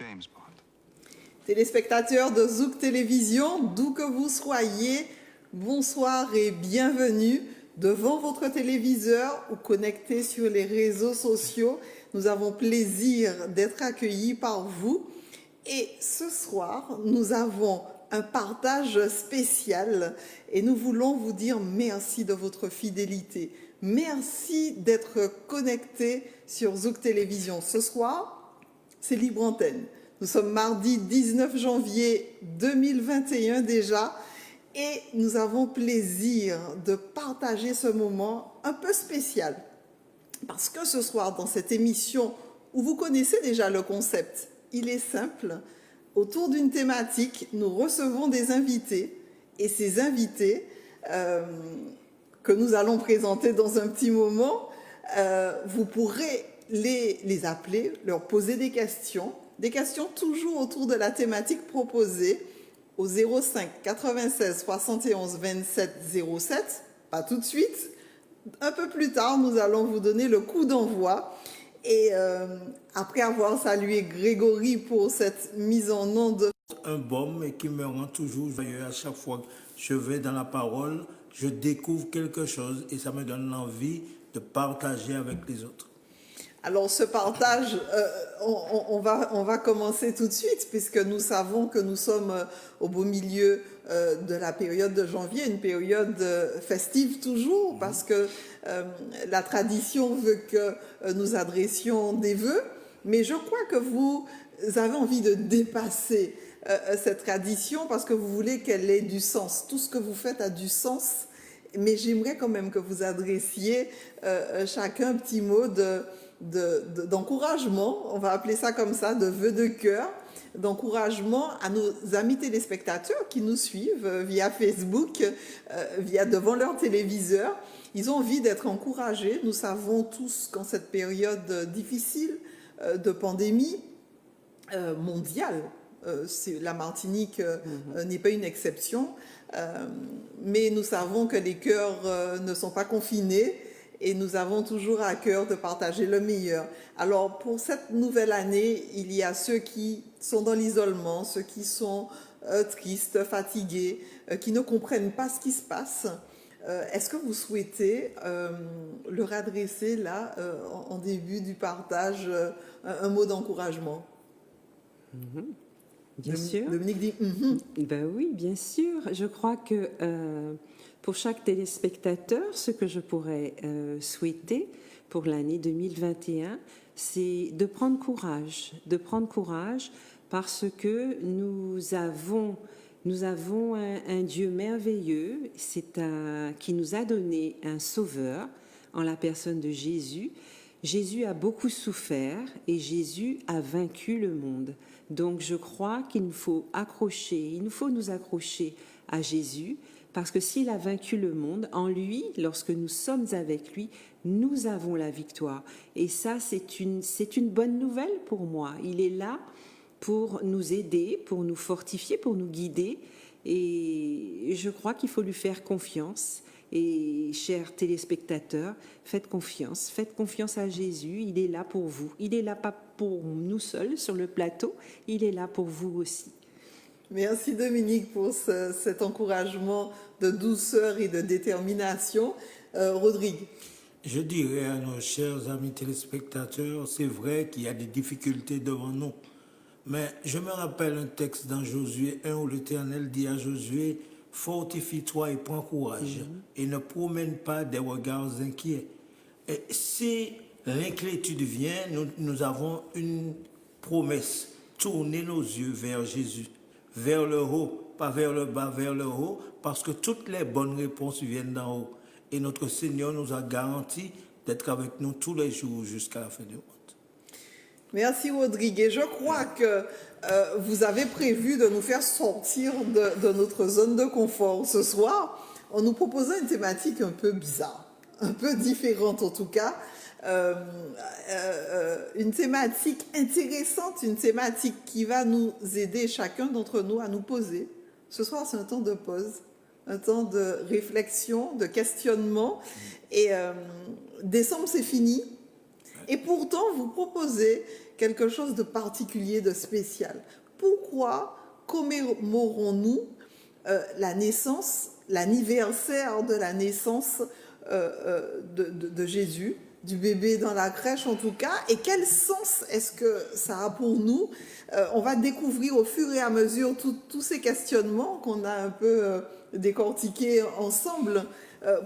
James Bond. Téléspectateurs de Zouk Télévision, d'où que vous soyez, bonsoir et bienvenue devant votre téléviseur ou connecté sur les réseaux sociaux. Nous avons plaisir d'être accueillis par vous. Et ce soir, nous avons un partage spécial et nous voulons vous dire merci de votre fidélité. Merci d'être connectés sur Zouk Télévision. Ce soir, c'est Libre Antenne. Nous sommes mardi 19 janvier 2021 déjà et nous avons plaisir de partager ce moment un peu spécial. Parce que ce soir, dans cette émission où vous connaissez déjà le concept, il est simple. Autour d'une thématique, nous recevons des invités et ces invités que nous allons présenter dans un petit moment, vous pourrez les appeler, leur poser des questions toujours autour de la thématique proposée au 05 96 71 27 07. Pas tout de suite. Un peu plus tard, nous allons vous donner le coup d'envoi. Et après avoir salué Grégory pour cette mise en onde. Un baume et qui me rend toujours joyeux à chaque fois que je vais dans la parole, je découvre quelque chose et ça me donne l'envie de partager avec les autres. Alors ce partage, on va commencer tout de suite puisque nous savons que nous sommes au beau milieu de la période de janvier, une période festive toujours parce que la tradition veut que nous adressions des vœux, mais je crois que vous avez envie de dépasser cette tradition parce que vous voulez qu'elle ait du sens. Tout ce que vous faites a du sens, mais j'aimerais quand même que vous adressiez chacun un petit mot d'encouragement, on va appeler ça comme ça, de vœux de cœur, d'encouragement à nos amis téléspectateurs qui nous suivent via Facebook, via devant leur téléviseur. Ils ont envie d'être encouragés. Nous savons tous qu'en cette période difficile de pandémie mondiale, la Martinique n'est pas une exception, mais nous savons que les cœurs ne sont pas confinés. Et nous avons toujours à cœur de partager le meilleur. Alors, pour cette nouvelle année, il y a ceux qui sont dans l'isolement, ceux qui sont tristes, fatigués, qui ne comprennent pas ce qui se passe. Est-ce que vous souhaitez leur adresser, là, en début du partage, un mot d'encouragement? Bien sûr. Dominique dit Ben oui, bien sûr. Je crois que pour chaque téléspectateur, ce que je pourrais souhaiter pour l'année 2021, c'est de prendre courage parce que nous avons un Dieu merveilleux, qui nous a donné un sauveur en la personne de Jésus. Jésus a beaucoup souffert et Jésus a vaincu le monde. Donc je crois qu'il nous faut nous accrocher à Jésus, parce que s'il a vaincu le monde, en lui, lorsque nous sommes avec lui, nous avons la victoire. Et ça, c'est une bonne nouvelle pour moi. Il est là pour nous aider, pour nous fortifier, pour nous guider. Et je crois qu'il faut lui faire confiance. Et chers téléspectateurs, faites confiance à Jésus, il est là pour vous. Il est là pas pour nous seuls sur le plateau, il est là pour vous aussi. Merci Dominique pour cet encouragement de douceur et de détermination. Rodrigue. Je dirais à nos chers amis téléspectateurs, c'est vrai qu'il y a des difficultés devant nous. Mais je me rappelle un texte dans Josué 1 où l'Éternel dit à Josué, « Fortifie-toi et prends courage, et ne promène pas des regards inquiets. » Et si l'inquiétude vient, nous avons une promesse, tourner nos yeux vers Jésus, vers le haut, pas vers le bas, vers le haut, parce que toutes les bonnes réponses viennent d'en haut. Et notre Seigneur nous a garanti d'être avec nous tous les jours jusqu'à la fin du monde. Merci Rodrigue. Et je crois que vous avez prévu de nous faire sortir de notre zone de confort ce soir en nous proposant une thématique un peu bizarre, un peu différente en tout cas, une thématique intéressante, une thématique qui va nous aider chacun d'entre nous à nous poser. Ce soir, c'est un temps de pause, un temps de réflexion, de questionnement. Et décembre, c'est fini. Et pourtant, vous proposez quelque chose de particulier, de spécial. Pourquoi commémorons-nous la naissance, l'anniversaire de la naissance de Jésus, du bébé dans la crèche en tout cas, et quel sens est-ce que ça a pour nous? On va découvrir au fur et à mesure tous ces questionnements qu'on a un peu décortiqués ensemble.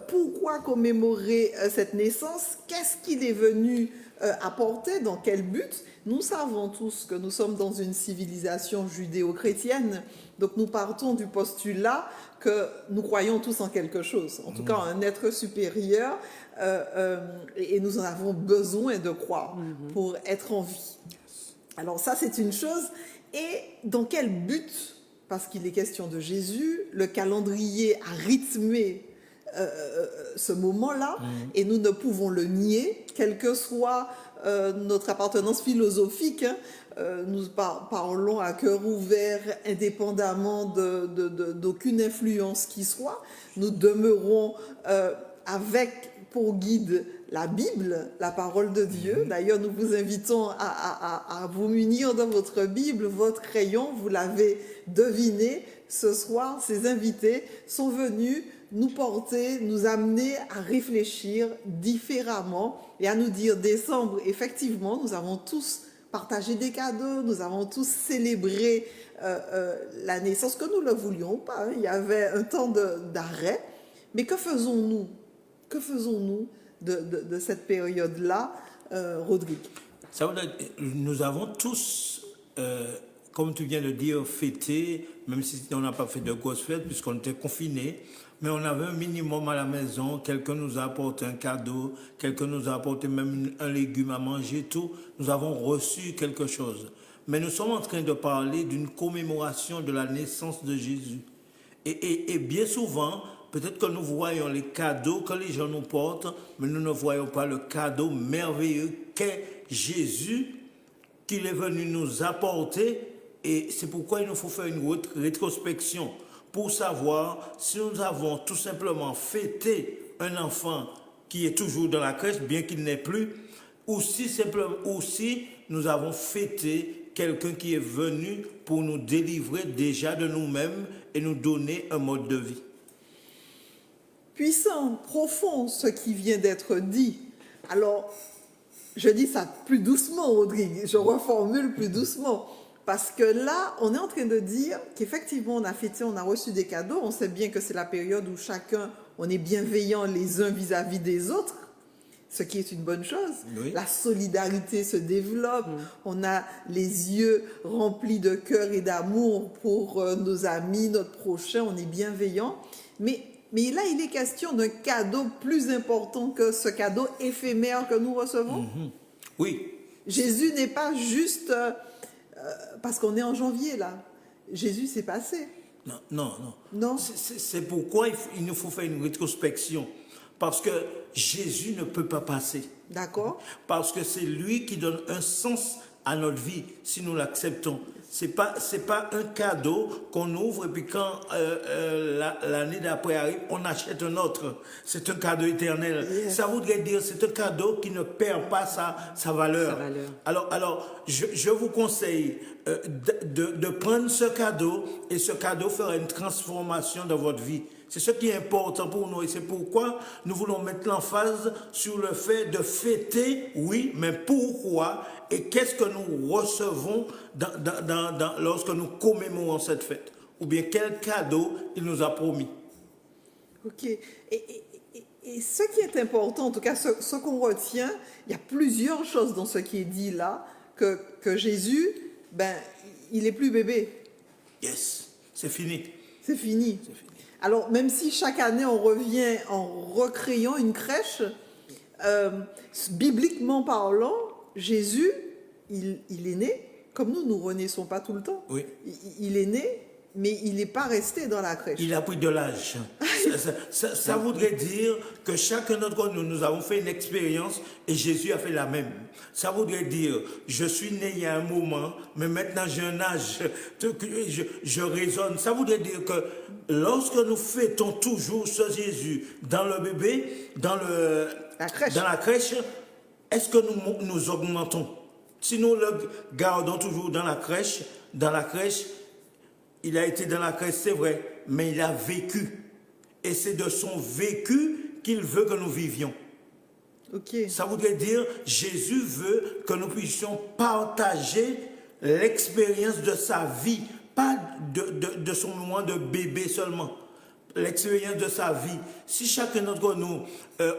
Pourquoi commémorer cette naissance? Qu'est-ce qu'il est venu apporter? Dans quel but? Nous savons tous que nous sommes dans une civilisation judéo-chrétienne, donc nous partons du postulat que nous croyons tous en quelque chose, en tout cas un être supérieur, et nous en avons besoin de croire pour être en vie. Alors ça, c'est une chose. Et dans quel but? Parce qu'il est question de Jésus, le calendrier a rythmé ce moment-là, et nous ne pouvons le nier, quelle que soit notre appartenance philosophique. Nous parlons à cœur ouvert, indépendamment d'aucune influence qui soit. Nous demeurons avec pour guide la Bible, la parole de Dieu. D'ailleurs, nous vous invitons à vous munir de votre Bible, votre crayon. Vous l'avez deviné, ce soir, ces invités sont venus nous porter, nous amener à réfléchir différemment et à nous dire, décembre, effectivement, nous avons tous partagé des cadeaux, nous avons tous célébré la naissance, que nous le voulions ou pas. Il y avait un temps d'arrêt. Mais que faisons-nous? Que faisons-nous de cette période-là, Rodrigue? Ça veut dire, nous avons tous, comme tu viens de dire, fêté, même si on n'a pas fait de grosses fêtes puisqu'on était confinés, mais on avait un minimum à la maison. Quelqu'un nous a apporté un cadeau, quelqu'un nous a apporté même un légume à manger, tout. Nous avons reçu quelque chose. Mais nous sommes en train de parler d'une commémoration de la naissance de Jésus. Et bien souvent, peut-être que nous voyons les cadeaux que les gens nous portent, mais nous ne voyons pas le cadeau merveilleux qu'est Jésus, qu'il est venu nous apporter. Et c'est pourquoi il nous faut faire une rétrospection pour savoir si nous avons tout simplement fêté un enfant qui est toujours dans la crèche, bien qu'il n'ait plus, ou si nous avons fêté quelqu'un qui est venu pour nous délivrer déjà de nous-mêmes et nous donner un mode de vie. Puissant, profond, ce qui vient d'être dit. Alors, je dis ça plus doucement, Rodrigue, je reformule plus doucement. Parce que là, on est en train de dire qu'effectivement, on a fêté, on a reçu des cadeaux. On sait bien que c'est la période où chacun, on est bienveillant les uns vis-à-vis des autres, ce qui est une bonne chose. Oui. La solidarité se développe. On a les yeux remplis de cœur et d'amour pour nos amis, notre prochain. On est bienveillant. Mais là, il est question d'un cadeau plus important que ce cadeau éphémère que nous recevons. Oui. Jésus n'est pas juste... parce qu'on est en janvier, là. Jésus s'est passé. Non. C'est pourquoi il nous faut faire une rétrospection. Parce que Jésus ne peut pas passer. D'accord. Parce que c'est lui qui donne un sens à notre vie, si nous l'acceptons. C'est pas un cadeau qu'on ouvre et puis quand l'année d'après arrive, on achète un autre. C'est un cadeau éternel. Yes. Ça voudrait dire c'est un cadeau qui ne perd pas sa valeur. Alors je vous conseille de prendre ce cadeau et ce cadeau fera une transformation dans votre vie. C'est ce qui est important pour nous et c'est pourquoi nous voulons mettre l'emphase sur le fait de fêter, oui, mais pourquoi et qu'est-ce que nous recevons lorsque nous commémorons cette fête? Ou bien quel cadeau il nous a promis? Ok. Et ce qui est important, en tout cas ce qu'on retient, il y a plusieurs choses dans ce qui est dit là, que Jésus, il n'est plus bébé. Yes, c'est fini. C'est fini. Alors, même si chaque année on revient en recréant une crèche, bibliquement parlant, Jésus, il est né, comme nous renaissons pas tout le temps. Oui. Il est né, mais il n'est pas resté dans la crèche. Il a pris de l'âge. Ça voudrait dire que chacun d'entre nous avons fait une expérience et Jésus a fait la même. Ça voudrait dire, je suis né il y a un moment, mais maintenant j'ai un âge, je raisonne. Ça voudrait dire que lorsque nous fêtons toujours ce Jésus dans le bébé, dans la crèche, est-ce que nous augmentons? Si nous le gardons toujours dans la crèche, il a été dans la crèche, c'est vrai, mais il a vécu. Et c'est de son vécu qu'il veut que nous vivions. Ok. Ça voudrait dire, Jésus veut que nous puissions partager l'expérience de sa vie, pas de son moment de bébé seulement. L'expérience de sa vie. Si chacun d'entre nous,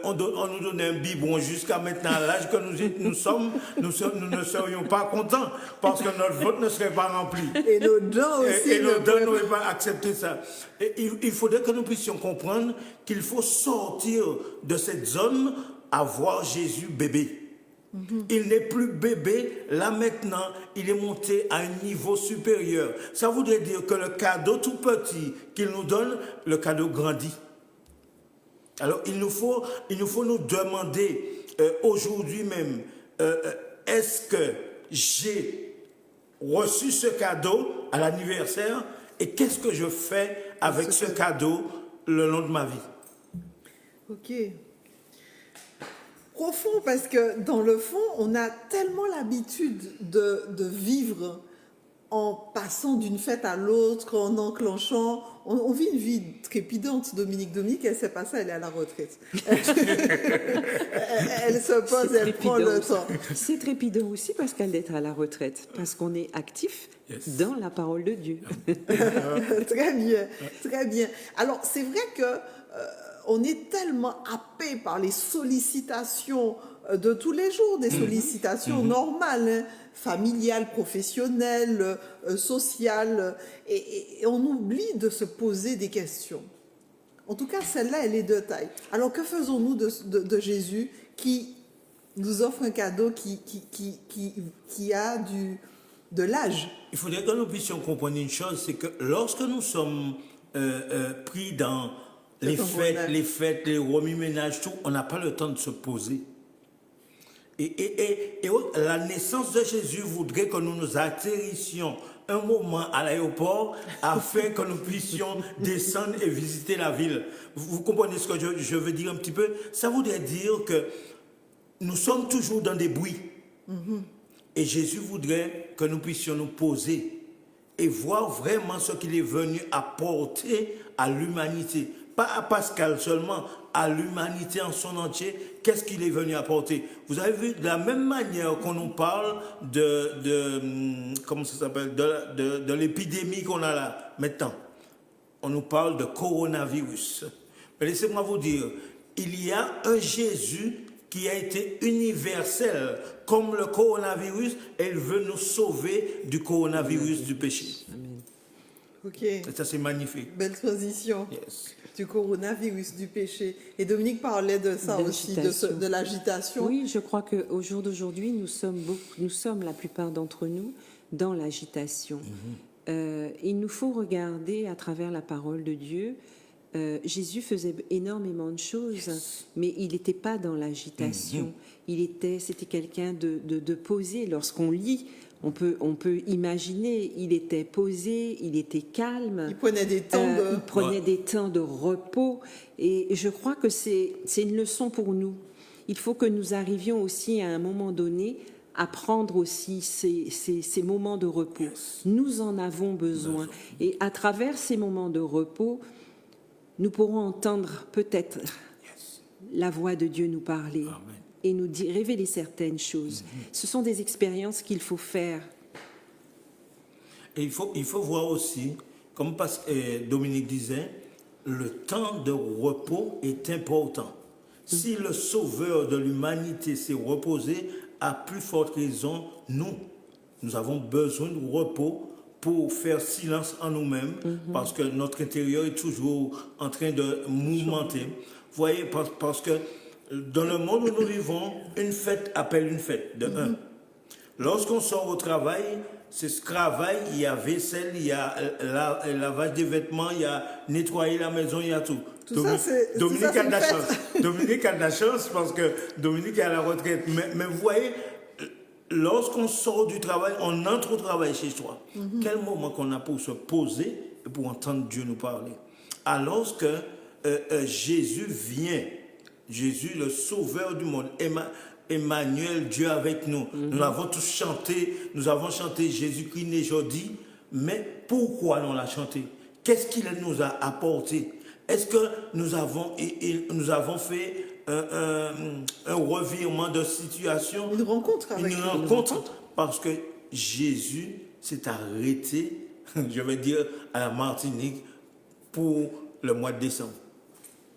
on nous donnait un biberon jusqu'à maintenant, à l'âge que nous sommes, nous ne serions pas contents parce que notre vote ne serait pas rempli. Et nos dents aussi. Et nos dents n'auraient pas accepté ça. Et il faudrait que nous puissions comprendre qu'il faut sortir de cette zone à voir Jésus bébé. Il n'est plus bébé, là maintenant, il est monté à un niveau supérieur. Ça voudrait dire que le cadeau tout petit qu'il nous donne, le cadeau grandit. Alors il nous faut nous demander aujourd'hui même, est-ce que j'ai reçu ce cadeau à l'anniversaire et qu'est-ce que je fais avec ce cadeau le long de ma vie? Ok. Profond, parce que dans le fond, on a tellement l'habitude de vivre en passant d'une fête à l'autre, en enclenchant. On vit une vie trépidante. Dominique, elle ne sait pas ça, elle est à la retraite. Elle se pose, elle prend le temps. C'est trépidant aussi parce qu'elle est à la retraite, parce qu'on est actif dans la parole de Dieu. Très bien, très bien. Alors, c'est vrai que on est tellement happé par les sollicitations de tous les jours, des sollicitations normales, hein, familiales, professionnelles, sociales, et on oublie de se poser des questions. En tout cas, celle-là, elle est de taille. Alors, que faisons-nous de Jésus qui nous offre un cadeau qui a de l'âge? Il faudrait que nous puissions comprendre une chose, c'est que lorsque nous sommes pris dans les fêtes, les remue-ménages, tout, on n'a pas le temps de se poser. Et la naissance de Jésus voudrait que nous nous atterrissions un moment à l'aéroport afin que nous puissions descendre et visiter la ville. Vous comprenez ce que je veux dire un petit peu? Ça voudrait dire que nous sommes toujours dans des bruits. Et Jésus voudrait que nous puissions nous poser et voir vraiment ce qu'il est venu apporter à l'humanité. Pas à Pascal seulement, à l'humanité en son entier, qu'est-ce qu'il est venu apporter? Vous avez vu, de la même manière qu'on nous parle comment ça s'appelle, de l'épidémie qu'on a là, maintenant, on nous parle de coronavirus. Mais laissez-moi vous dire, il y a un Jésus qui a été universel, comme le coronavirus, et il veut nous sauver du coronavirus du péché. Amen. Ok. Et ça, c'est magnifique. Belle transition. Yes. Du coronavirus, du péché. Et Dominique parlait de ça aussi, de l'agitation. Oui, je crois qu'au jour d'aujourd'hui, nous sommes la plupart d'entre nous dans l'agitation. Il nous faut regarder à travers la parole de Dieu. Jésus faisait énormément de choses, mais il n'était pas dans l'agitation. C'était quelqu'un de posé. Lorsqu'on lit, on peut imaginer, il était posé, il était calme. Il prenait des temps de repos. Et je crois que c'est une leçon pour nous. Il faut que nous arrivions aussi à un moment donné à prendre aussi ces moments de repos. Nous en avons besoin. Et à travers ces moments de repos, nous pourrons entendre peut-être la voix de Dieu nous parler. Amen. Et nous révéler certaines choses. Ce sont des expériences qu'il faut faire. Et il faut voir aussi, comme Dominique disait, le temps de repos est important. Si le sauveur de l'humanité s'est reposé, à plus forte raison, nous avons besoin de repos pour faire silence en nous-mêmes, parce que notre intérieur est toujours en train de mouvementer. Vous voyez, parce que dans le monde où nous vivons, une fête appelle une fête, de un. Lorsqu'on sort au travail, c'est ce travail, il y a vaisselle, il y a lavage des vêtements, il y a nettoyer la maison, il y a tout. Dominique a de la chance. Dominique a de la chance parce que Dominique est à la retraite. Mais vous voyez, lorsqu'on sort du travail, on entre au travail chez soi. Quel moment qu'on a pour se poser et pour entendre Dieu nous parler. Alors que Jésus vient, Jésus le sauveur du monde. Et Emmanuel, Dieu avec nous. Nous l'avons tous chanté, nous avons chanté Jésus-Christ né aujourd'hui, mais pourquoi nous l'a chanté? Qu'est-ce qu'il nous a apporté? Est-ce que nous avons fait un revirement de situation? Une rencontre avec Une lui. rencontre, parce que Jésus s'est arrêté, je vais dire, à la Martinique pour le mois de décembre.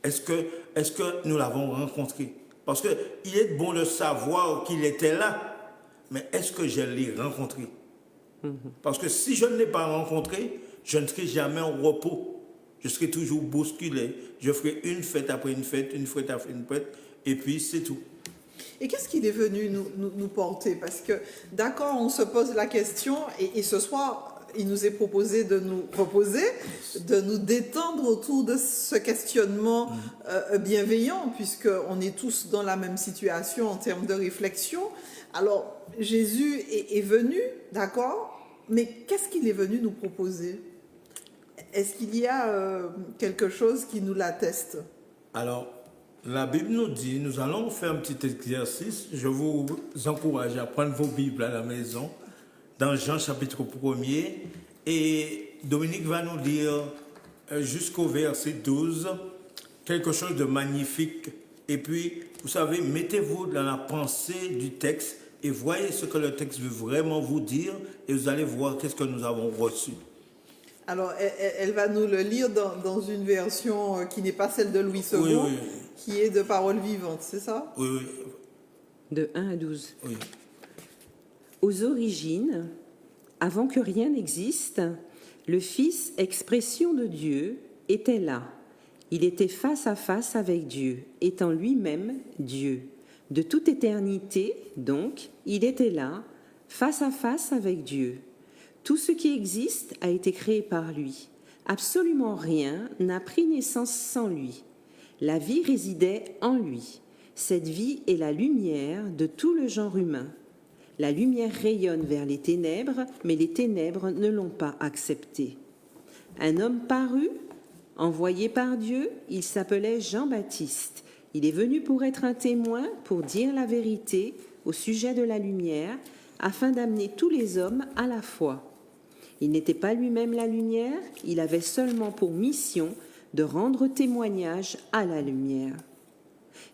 Est-ce que nous l'avons rencontré? Parce qu'il est bon de savoir qu'il était là, mais est-ce que je l'ai rencontré? Parce que si je ne l'ai pas rencontré, je ne serai jamais en repos. Je serai toujours bousculé. Je ferai une fête après une fête, une fête après une fête, et puis c'est tout. Et qu'est-ce qu'il est venu nous porter? Parce que, d'accord, on se pose la question, et ce soir, il nous est proposé de nous reposer, de nous détendre autour de ce questionnement bienveillant, puisqu'on est tous dans la même situation en termes de réflexion. Alors, Jésus est venu, d'accord, mais qu'est-ce qu'il est venu nous proposer? Est-ce qu'il y a quelque chose qui nous l'atteste? Alors, la Bible nous dit, nous allons faire un petit exercice. Je vous encourage à prendre vos Bibles à la maison, dans Jean chapitre 1er, et Dominique va nous lire jusqu'au verset 12, quelque chose de magnifique. Et puis, vous savez, mettez-vous dans la pensée du texte et voyez ce que le texte veut vraiment vous dire, et vous allez voir qu'est-ce que nous avons reçu. Alors, elle va nous le lire dans une version qui n'est pas celle de Louis II, Oui. qui est de Paroles vivantes, c'est ça? Oui. De 1 à 12. Oui. Aux origines, avant que rien n'existe, le Fils, expression de Dieu, était là. Il était face à face avec Dieu, étant lui-même Dieu. De toute éternité, donc, il était là, face à face avec Dieu. Tout ce qui existe a été créé par lui. Absolument rien n'a pris naissance sans lui. La vie résidait en lui. Cette vie est la lumière de tout le genre humain. La lumière rayonne vers les ténèbres, mais les ténèbres ne l'ont pas acceptée. Un homme parut, envoyé par Dieu, il s'appelait Jean-Baptiste. Il est venu pour être un témoin, pour dire la vérité au sujet de la lumière, afin d'amener tous les hommes à la foi. Il n'était pas lui-même la lumière, il avait seulement pour mission de rendre témoignage à la lumière.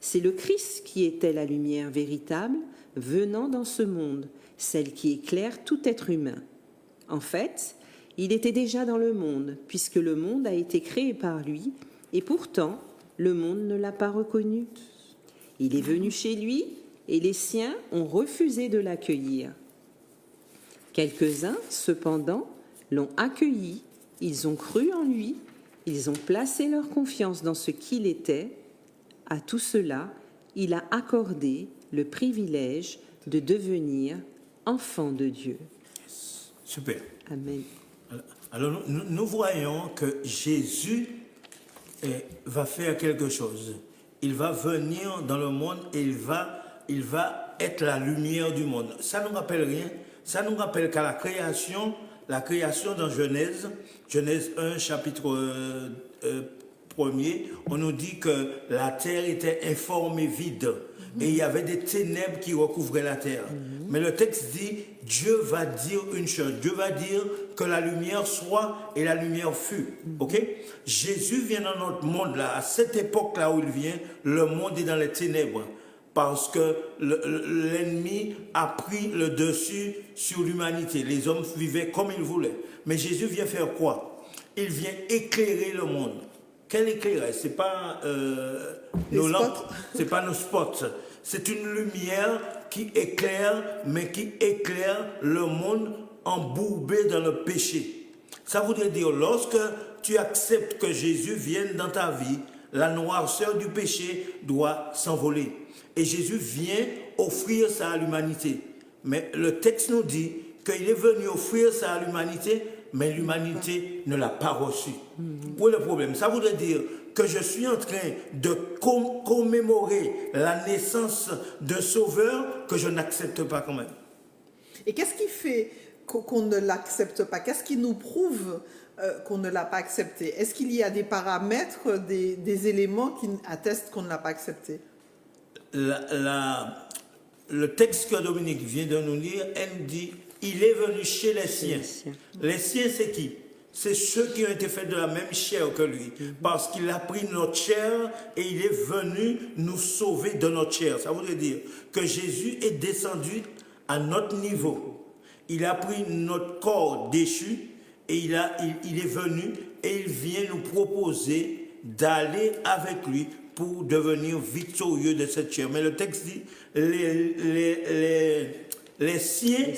C'est le Christ qui était la lumière véritable, venant dans ce monde, celle qui éclaire tout être humain. En fait, il était déjà dans le monde, puisque le monde a été créé par lui, et pourtant, le monde ne l'a pas reconnu. Il est venu chez lui, et les siens ont refusé de l'accueillir. Quelques-uns, cependant, l'ont accueilli, ils ont cru en lui, ils ont placé leur confiance dans ce qu'il était. À tout cela, il a accordé le privilège de devenir enfant de Dieu. Super. Amen. Alors, nous voyons que Jésus va faire quelque chose. Il va venir dans le monde et il va être la lumière du monde. Ça ne nous rappelle rien. Ça nous rappelle qu'à la création dans Genèse 1, chapitre 1er, on nous dit que la terre était informée vide et il y avait des ténèbres qui recouvraient la terre. Mais le texte dit, Dieu va dire une chose, Dieu va dire que la lumière soit et la lumière fut. Ok? Jésus vient dans notre monde là, à cette époque-là où il vient, le monde est dans les ténèbres. Parce que l'ennemi a pris le dessus sur l'humanité. Les hommes vivaient comme ils voulaient. Mais Jésus vient faire quoi? Il vient éclairer le monde. Quel éclairage? C'est pas nos lampes, c'est pas nos spots. C'est une lumière qui éclaire, mais qui éclaire le monde embourbé dans le péché. Ça voudrait dire, lorsque tu acceptes que Jésus vienne dans ta vie, la noirceur du péché doit s'envoler. Et Jésus vient offrir ça à l'humanité. Mais le texte nous dit qu'il est venu offrir ça à l'humanité, mais l'humanité ne l'a pas reçu. Où est le problème? Ça voudrait dire que je suis en train de commémorer la naissance d'un sauveur que je n'accepte pas quand même. Et qu'est-ce qui fait qu'on ne l'accepte pas? Qu'est-ce qui nous prouve qu'on ne l'a pas accepté? Est-ce qu'il y a des paramètres, des éléments qui attestent qu'on ne l'a pas accepté? le texte que Dominique vient de nous lire, elle dit, il est venu chez les siens. Les siens, c'est qui? C'est ceux qui ont été faits de la même chair que lui. Parce qu'il a pris notre chair et il est venu nous sauver de notre chair. Ça voudrait dire que Jésus est descendu à notre niveau. Il a pris notre corps déchu et il est venu et il vient nous proposer d'aller avec lui pour devenir victorieux de cette chair. Mais le texte dit, les siens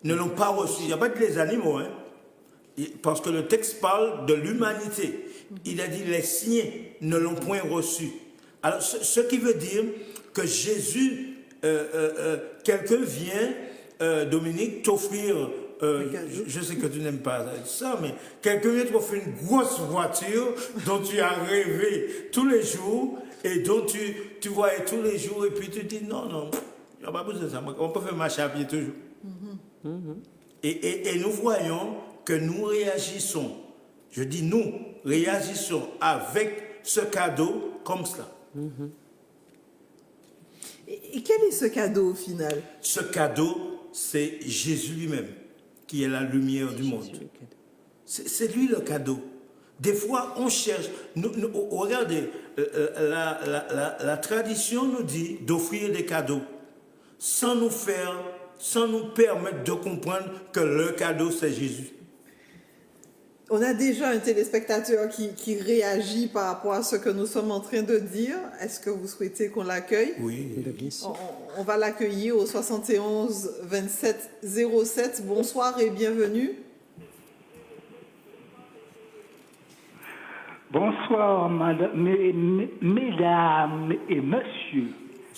ne l'ont pas reçu. Il n'y a pas que les animaux, hein. Parce que le texte parle de l'humanité. Il a dit, les siens ne l'ont point reçu. Alors, ce qui veut dire que Jésus, quelqu'un vient, Dominique, t'offrir, je sais que tu n'aimes pas ça, mais quelqu'un vient t'offrir une grosse voiture dont tu as rêvé tous les jours et dont tu voyais tous les jours et puis tu dis, non, il n'y a pas besoin de ça, on peut faire marcher à pied toujours. Et nous voyons que nous réagissons, je dis nous, réagissons avec ce cadeau comme cela. Et quel est ce cadeau au final? Ce cadeau, c'est Jésus lui-même, qui est la lumière du monde. C'est lui le cadeau. Des fois, on cherche. Regardez, la tradition nous dit d'offrir des cadeaux sans nous permettre de comprendre que le cadeau, c'est Jésus. On a déjà un téléspectateur qui réagit par rapport à ce que nous sommes en train de dire. Est-ce que vous souhaitez qu'on l'accueille? Oui. On va l'accueillir au 71 27 07. Bonsoir et bienvenue. Bonsoir, mesdames et messieurs.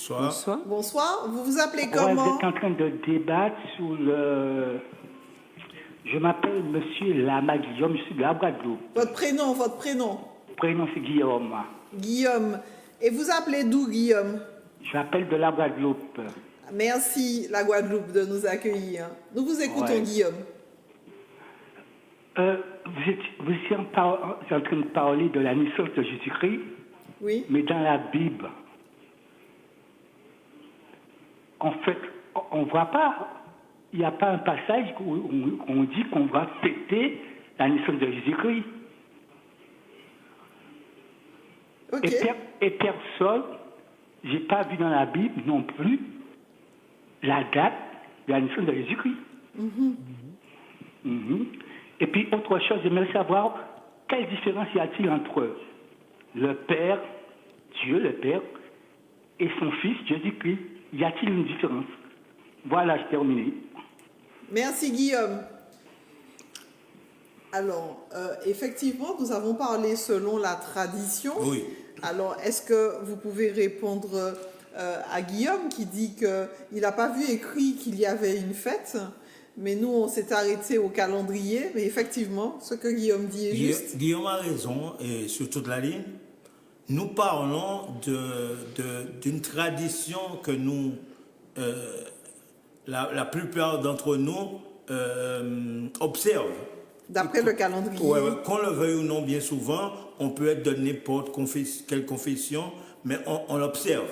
Bonsoir. Bonsoir. Vous vous appelez comment? Vous êtes en train de débattre sur le... Je m'appelle Monsieur Lama Guillaume, je suis de la Guadeloupe. Votre prénom? Prénom, c'est Guillaume. Guillaume. Et vous appelez d'où, Guillaume? Je m'appelle de la Guadeloupe. Merci, la Guadeloupe, de nous accueillir. Nous vous écoutons, Guillaume. Vous étiez en train de parler de la naissance de Jésus-Christ. Oui. Mais dans la Bible, en fait, on ne voit pas... Il n'y a pas un passage où on dit qu'on va fêter la naissance de Jésus-Christ. Okay. Et personne, je n'ai pas vu dans la Bible non plus la date de la naissance de Jésus-Christ. Et puis, autre chose, j'aimerais savoir quelle différence y a-t-il entre le Père, Dieu le Père, et son Fils, Jésus-Christ. Y a-t-il une différence? Voilà, je termine. Merci Guillaume. Alors, effectivement, nous avons parlé selon la tradition. Oui. Alors, est-ce que vous pouvez répondre à Guillaume qui dit qu'il n'a pas vu écrit qu'il y avait une fête, mais nous, on s'est arrêté au calendrier. Mais effectivement, ce que Guillaume dit est juste. Guillaume a raison, et sur toute la ligne. Nous parlons d'une tradition que nous... la plupart d'entre nous observent. D'après le calendrier. Ouais, qu'on le veuille ou non, bien souvent, on peut être de n'importe quelle confession, mais on l'observe.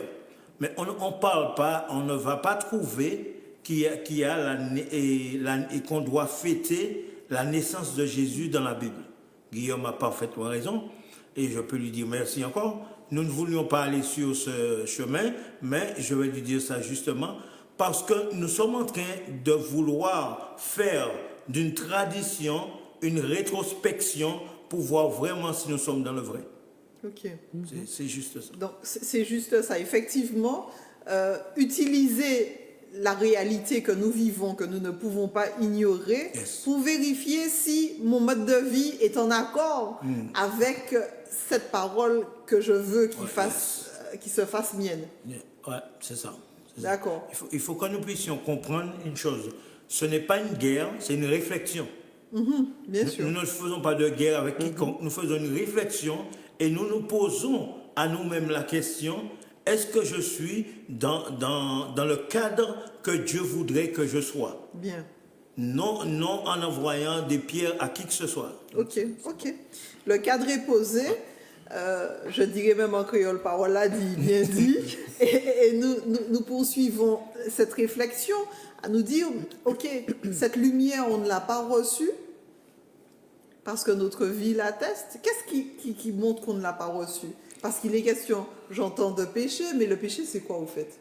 Mais on ne parle pas, on ne va pas trouver qu'on doit fêter la naissance de Jésus dans la Bible. Guillaume a parfaitement raison, et je peux lui dire merci encore. Nous ne voulions pas aller sur ce chemin, mais je vais lui dire ça justement, parce que nous sommes en train de vouloir faire d'une tradition une rétrospection pour voir vraiment si nous sommes dans le vrai. Ok. C'est juste ça. Donc, c'est juste ça. Effectivement, utiliser la réalité que nous vivons, que nous ne pouvons pas ignorer, pour vérifier si mon mode de vie est en accord avec cette parole que je veux qu'il se fasse mienne. Ouais, c'est ça. D'accord. Il faut que nous puissions comprendre une chose. Ce n'est pas une guerre, c'est une réflexion. Bien sûr. Nous ne faisons pas de guerre avec quiconque. Nous faisons une réflexion et nous nous posons à nous-mêmes la question, est-ce que je suis dans le cadre que Dieu voudrait que je sois? Bien. Non en envoyant des pierres à qui que ce soit. Ok. Le cadre est posé. Je dirais même en créole, parole là dit, bien dit. Et nous poursuivons cette réflexion à nous dire, ok, cette lumière, on ne l'a pas reçue parce que notre vie l'atteste. Qu'est-ce qui montre qu'on ne l'a pas reçue? Parce qu'il est question, j'entends de péché, mais le péché, c'est quoi au fait?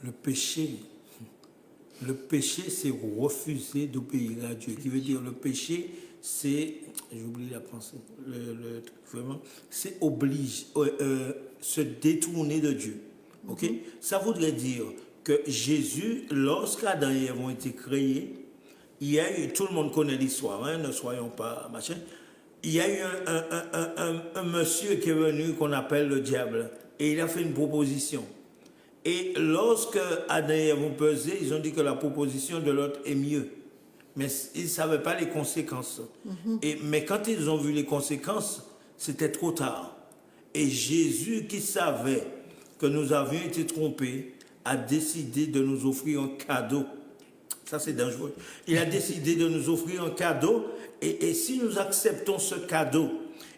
Le péché, c'est refuser d'obéir à Dieu. Qui veut dire le péché, c'est, j'oublie la pensée, vraiment, c'est se détourner de Dieu. Ok? Ça voudrait dire que Jésus, lorsqu'Adam et Ève ont été créés, il y a eu, tout le monde connaît l'histoire, hein, ne soyons pas machin. Il y a eu un monsieur qui est venu qu'on appelle le diable et il a fait une proposition. Et lorsque Adam et Ève ont pesé, ils ont dit que la proposition de l'autre est mieux. Mais ils ne savaient pas les conséquences. Mais quand ils ont vu les conséquences, c'était trop tard. Et Jésus, qui savait que nous avions été trompés, a décidé de nous offrir un cadeau. Ça, c'est dangereux. Il a décidé de nous offrir un cadeau. Et si nous acceptons ce cadeau,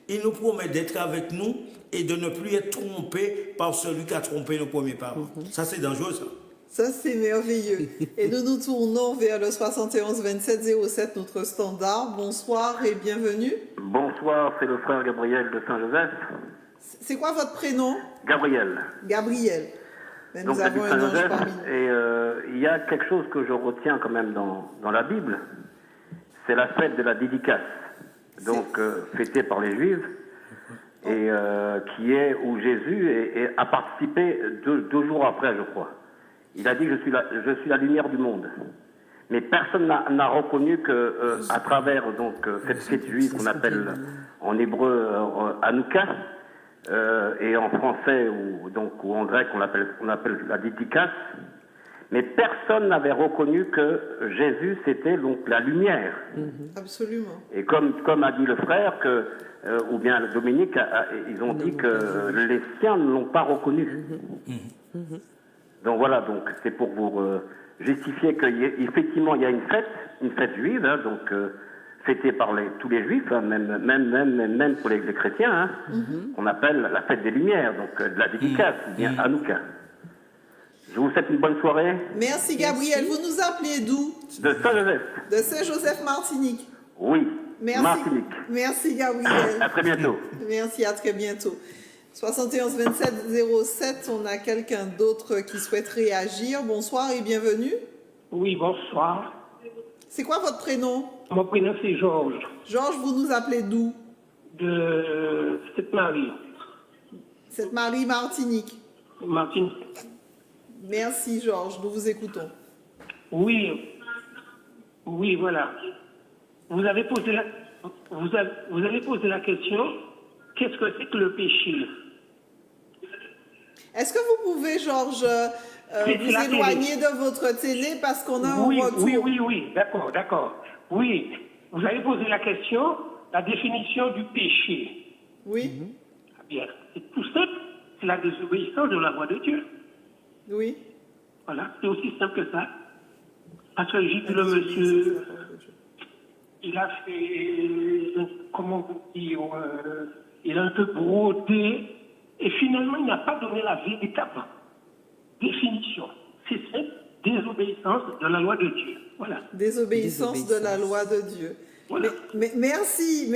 il nous promet d'être avec nous et de ne plus être trompé par celui qui a trompé nos premiers parents. Ça, c'est dangereux, ça. Ça, c'est merveilleux. Et nous nous tournons vers le 71 27 07, notre standard. Bonsoir et bienvenue. Bonsoir, c'est le frère Gabriel de Saint-Joseph. C'est quoi votre prénom? Gabriel. Gabriel. Mais Donc, nous avons un ange parmi nous. Et il y a quelque chose que je retiens quand même dans la Bible, c'est la fête de la dédicace, donc fêtée par les Juifs, et qui est où Jésus a participé deux jours après, je crois. Il a dit je suis la lumière du monde. Mais personne n'a reconnu que à travers donc cette fête juive qu'on appelle en hébreu Hanouka, et en français ou en grec on appelle la dédicace, mais personne n'avait reconnu que Jésus c'était donc la lumière. Absolument. Et comme a dit le frère ou bien Dominique, ils ont dit que les siens ne l'ont pas reconnu. Donc voilà, donc c'est pour vous justifier qu'effectivement il y a une fête juive, hein, donc fêtée par tous les juifs, hein, même pour les chrétiens, hein, qu'on appelle la fête des Lumières, donc de la dédicace, bien Hanouka. Je vous souhaite une bonne soirée. Merci Gabriel. Vous nous appelez d'où? De Saint-Joseph. De Saint-Joseph Martinique. Oui. Merci. Martinique. Merci Gabriel. À très bientôt. Merci, à très bientôt. 71 27 07, on a quelqu'un d'autre qui souhaite réagir. Bonsoir et bienvenue. Oui, bonsoir. C'est quoi votre prénom? Mon prénom c'est Georges. Georges, vous nous appelez d'où? De Sainte-Marie. Sainte-Marie, Martinique. Martinique. Merci Georges, nous vous écoutons. Oui, voilà. Vous avez posé la question, qu'est-ce que c'est que le péché? Est-ce que vous pouvez, Georges, vous éloigner de votre télé parce qu'on a un retour? Oui, d'accord. Oui, vous avez posé la question, la définition du péché. Oui. Bien, c'est tout simple, c'est la désobéissance de la voix de Dieu. Oui. Voilà, c'est aussi simple que ça. Parce que j'ai vu le monsieur, il a fait, comment vous dire, il a un peu brodé, et finalement il n'a pas donné la véritable définition. C'est simple, désobéissance de la loi de Dieu. Voilà. Désobéissance de la loi de Dieu. Voilà. Mais merci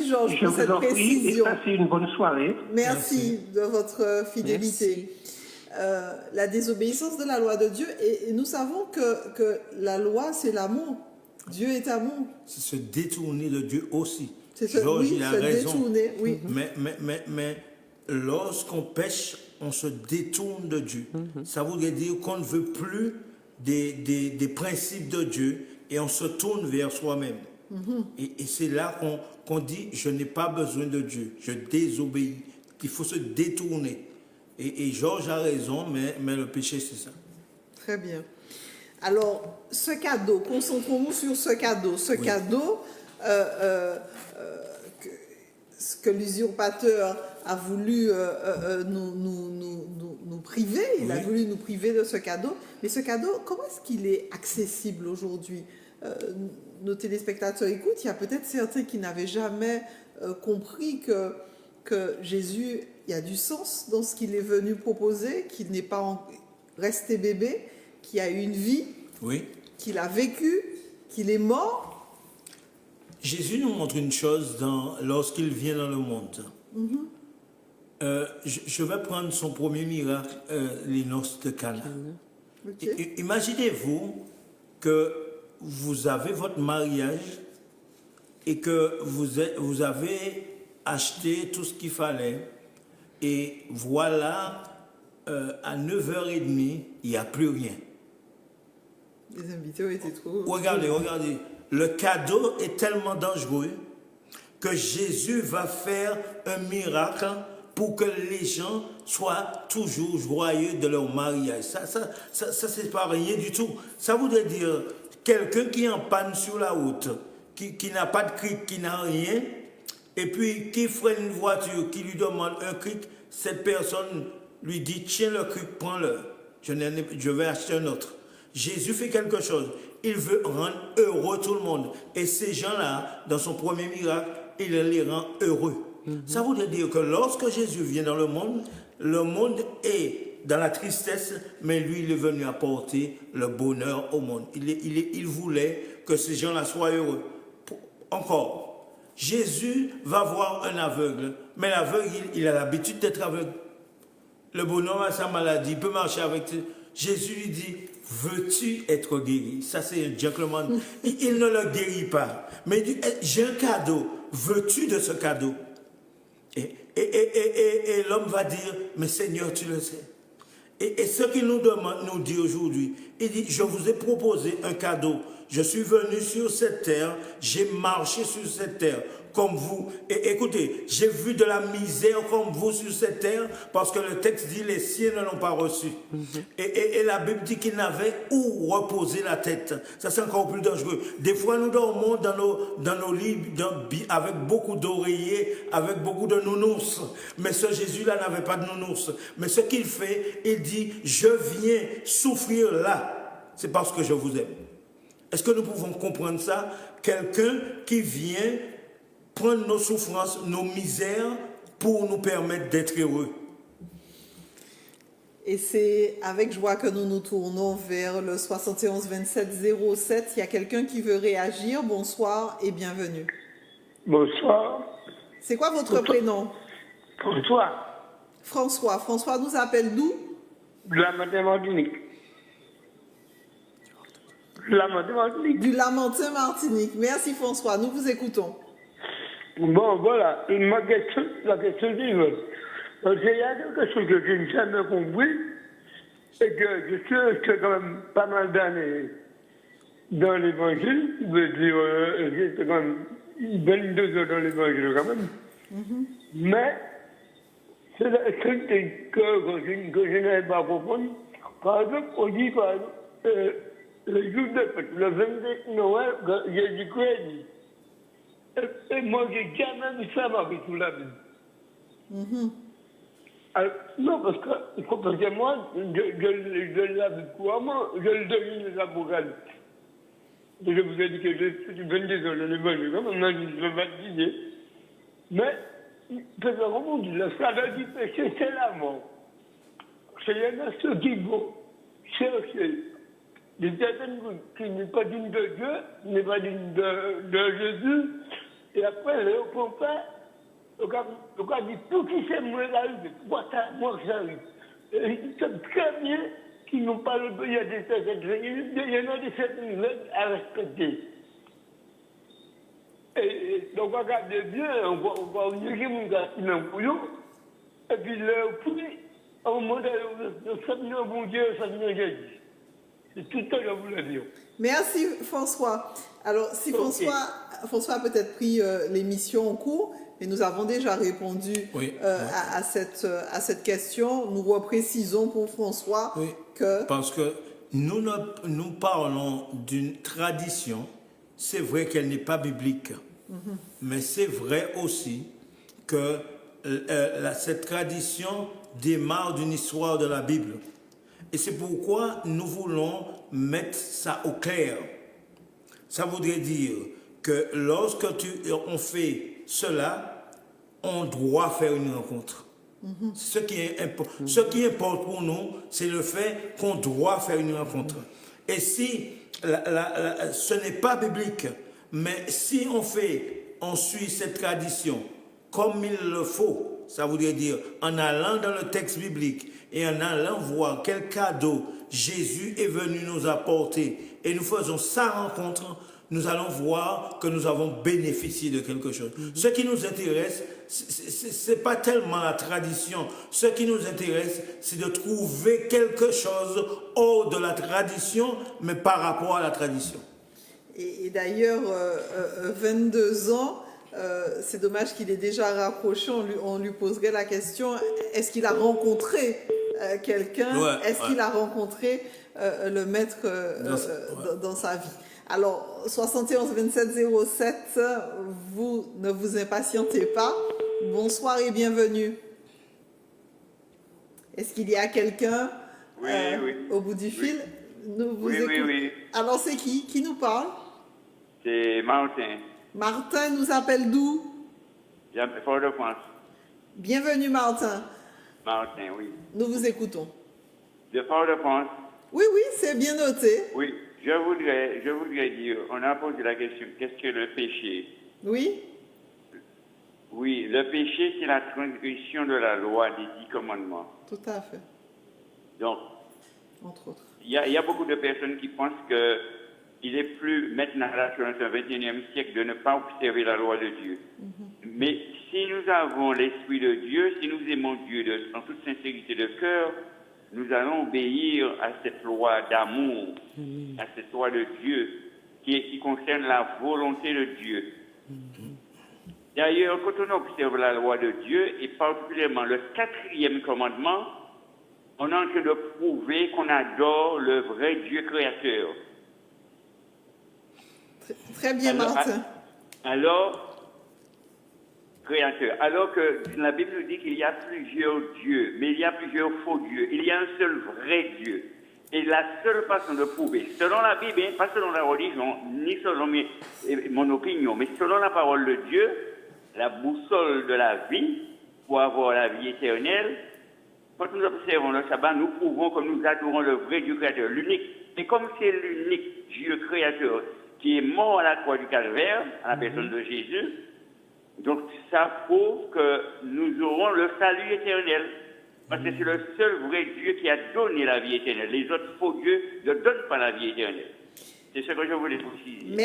Georges pour cette précision. Je vous en prie et passez une bonne soirée. Merci de votre fidélité. La désobéissance de la loi de Dieu, et nous savons que la loi c'est l'amour. Dieu est amour. C'est se détourner de Dieu aussi. Georges, il a raison. Détourner, oui. Mais lorsqu'on pêche, on se détourne de Dieu. Ça voudrait dire qu'on ne veut plus des principes de Dieu et on se tourne vers soi-même. Et c'est là qu'on dit, je n'ai pas besoin de Dieu, je désobéis. Il faut se détourner. Et Georges a raison, mais le péché, c'est ça. Très bien. Alors, ce cadeau, concentrons-nous sur ce cadeau. Ce cadeau, que l'usurpateur a voulu nous priver, il a voulu nous priver de ce cadeau. Mais ce cadeau, comment est-ce qu'il est accessible aujourd'hui? Nos téléspectateurs écoutent, il y a peut-être certains qui n'avaient jamais compris que que Jésus, il y a du sens dans ce qu'il est venu proposer, qu'il n'est pas resté bébé, qu'il a eu une vie, Oui. qu'il a vécu, qu'il est mort. Jésus nous montre une chose lorsqu'il vient dans le monde. Je vais prendre son premier miracle, les noces de Cana. Okay. Imaginez-vous que vous avez votre mariage et que vous avez acheté tout ce qu'il fallait et voilà, à 9h30, il n'y a plus rien. Les invités ont été trop... Regardez. Le cadeau est tellement dangereux que Jésus va faire un miracle pour que les gens soient toujours joyeux de leur mariage. Ça c'est pas rien du tout. Ça voudrait dire quelqu'un qui est en panne sur la route, qui n'a pas de cric, qui n'a rien, et puis qui freine une voiture, qui lui demande un cric, cette personne lui dit, tiens le cric, prends-le, je vais acheter un autre. Jésus fait quelque chose. Il veut rendre heureux tout le monde. Et ces gens-là, dans son premier miracle, il les rend heureux. Ça voudrait dire que lorsque Jésus vient dans le monde est dans la tristesse, mais lui, il est venu apporter le bonheur au monde. Il voulait que ces gens-là soient heureux. Encore, Jésus va voir un aveugle, mais l'aveugle, il a l'habitude d'être aveugle. Le bonhomme a sa maladie, il peut marcher avec... Jésus lui dit, veux-tu être guéri? Ça, c'est un gentleman. Il ne le guérit pas. Mais il dit, j'ai un cadeau. Veux-tu de ce cadeau? Et l'homme va dire, mais Seigneur, tu le sais. Et ce qu'il nous dit aujourd'hui, il dit, je vous ai proposé un cadeau. Je suis venu sur cette terre, j'ai marché sur cette terre comme vous. Et écoutez, j'ai vu de la misère comme vous sur cette terre, parce que le texte dit, les siens ne l'ont pas reçu. Et la Bible dit qu'il n'avait où reposer la tête. Ça, c'est encore plus dangereux. Des fois, nous dormons dans nos lits avec beaucoup d'oreillers, avec beaucoup de nounours. Mais ce Jésus-là n'avait pas de nounours. Mais ce qu'il fait, il dit, je viens souffrir là. C'est parce que je vous aime. Est-ce que nous pouvons comprendre ça? Quelqu'un qui vient prendre nos souffrances, nos misères, pour nous permettre d'être heureux. Et c'est avec joie que nous nous tournons vers le 71 27 07. Il y a quelqu'un qui veut réagir. Bonsoir et bienvenue. Bonsoir. C'est quoi votre prénom? François. François. François nous appelle d'où? De la Martinique. La Martinique. Du Lamentin, Martinique. Merci François, nous vous écoutons. Bon, voilà, la question suivante. Parce qu'il y a quelque chose que je n'ai jamais compris, et que je suis resté quand même pas mal d'années dans l'évangile, je veux dire, j'étais quand même 22 ans dans l'évangile quand même. Mais c'est un truc que je n'avais pas compris. Par exemple, on dit, par exemple, le jour de fête, le 27 Noël, Jésus-Christ est dit. Et moi, j'ai jamais vu ça marqué sous la Bible. Alors, non, parce que moi, je l'avais couramment, je le devine les Apocalypses. Je vous ai dit que je suis 22 ans dans l'évangile, maintenant je suis baptisé. Mais, comment on dit, le salaire du péché, c'est la mort. Il y en a ceux qui vont chercher des personnes qui n'est pas digne de Dieu, n'est pas digne de Jésus, et après, le comprend, le gars dit, pour qui c'est moi arrivé, pourquoi ça, moi j'arrive. Ils savent très bien qu'ils n'ont pas le pays à des certaines règles, il y en a des certaines règles à respecter. Et donc, regardez bien, on va obliger mon gars qui n'a bouillon, et puis le prix, à un moment donné, ça vient bon Dieu, ça vient Jésus. C'est tout ça que je voulais dire. Merci François. Alors, si François a peut-être pris l'émission en cours, mais nous avons déjà répondu à cette question. Nous reprécisons pour François que... Parce que nous parlons d'une tradition, c'est vrai qu'elle n'est pas biblique, mais c'est vrai aussi que cette tradition démarre d'une histoire de la Bible. Et c'est pourquoi nous voulons mettre ça au clair. Ça voudrait dire que lorsque on fait cela, on doit faire une rencontre. Ce qui importe pour nous, c'est le fait qu'on doit faire une rencontre. Et si ce n'est pas biblique, mais si on suit cette tradition comme il le faut, ça voudrait dire en allant dans le texte biblique et en allant voir quel cadeau Jésus est venu nous apporter et nous faisons sa rencontre, nous allons voir que nous avons bénéficié de quelque chose. Ce qui nous intéresse, ce n'est pas tellement la tradition. Ce qui nous intéresse, c'est de trouver quelque chose hors de la tradition, mais par rapport à la tradition. Et d'ailleurs, 22 ans, c'est dommage qu'il ait déjà rapproché. On lui poserait la question, est-ce qu'il a rencontré quelqu'un? Est-ce qu'il a rencontré le maître dans sa vie? Alors, 71 27 07, vous ne vous impatientez pas. Bonsoir et bienvenue. Est-ce qu'il y a quelqu'un au bout du fil? Oui. Alors, c'est qui? Qui nous parle? C'est Martin. Martin nous appelle d'où? Fort-de-France. Bienvenue, Martin. Martin, oui. Nous vous écoutons. De Fort-de-France. Oui, c'est bien noté. Oui, je voudrais dire, on a posé la question, qu'est-ce que le péché? Oui. Oui, le péché, c'est la transgression de la loi des 10 commandements. Tout à fait. Donc, entre autres. Il y a beaucoup de personnes qui pensent qu'il est plus maintenant, là, sur le 21e siècle, de ne pas observer la loi de Dieu. Mais si nous avons l'Esprit de Dieu, si nous aimons Dieu en toute sincérité de cœur, nous allons obéir à cette loi d'amour, à cette loi de Dieu, qui concerne la volonté de Dieu. D'ailleurs, quand on observe la loi de Dieu, et particulièrement le 4e commandement, on est en train de prouver qu'on adore le vrai Dieu créateur. Très bien, Martin. Créateur. Alors que la Bible nous dit qu'il y a plusieurs dieux, mais il y a plusieurs faux dieux. Il y a un seul vrai Dieu. Et la seule façon de prouver, selon la Bible, pas selon la religion, ni selon mon opinion, mais selon la parole de Dieu, la boussole de la vie, pour avoir la vie éternelle, quand nous observons le sabbat, nous prouvons que nous adorons le vrai Dieu créateur, l'unique. Et comme c'est l'unique Dieu créateur qui est mort à la croix du calvaire, à la personne de Jésus, donc ça prouve que nous aurons le salut éternel. Parce que c'est le seul vrai Dieu qui a donné la vie éternelle. Les autres faux dieux ne donnent pas la vie éternelle. C'est ce que je voulais préciser.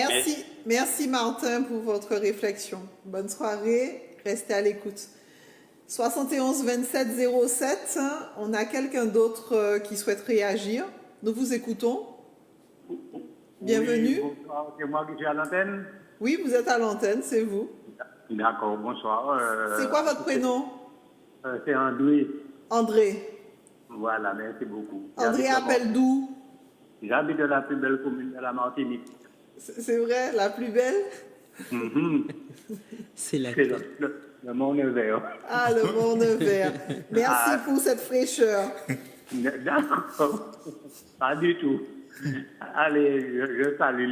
Merci Martin pour votre réflexion. Bonne soirée, restez à l'écoute. 71 27 07, on a quelqu'un d'autre qui souhaite réagir. Nous vous écoutons. Bienvenue. Oui, bonsoir, c'est moi qui suis à l'antenne. Oui, vous êtes à l'antenne, c'est vous. D'accord, bonsoir. C'est quoi votre prénom? C'est André. André. Voilà, merci beaucoup. André appelle d'où? J'habite dans la plus belle commune de la Martinique. C'est vrai, la plus belle? C'est la le Mont-Nevers. Ah, le Mont-Nevers. Merci pour cette fraîcheur. D'accord, pas du tout. Allez, je salue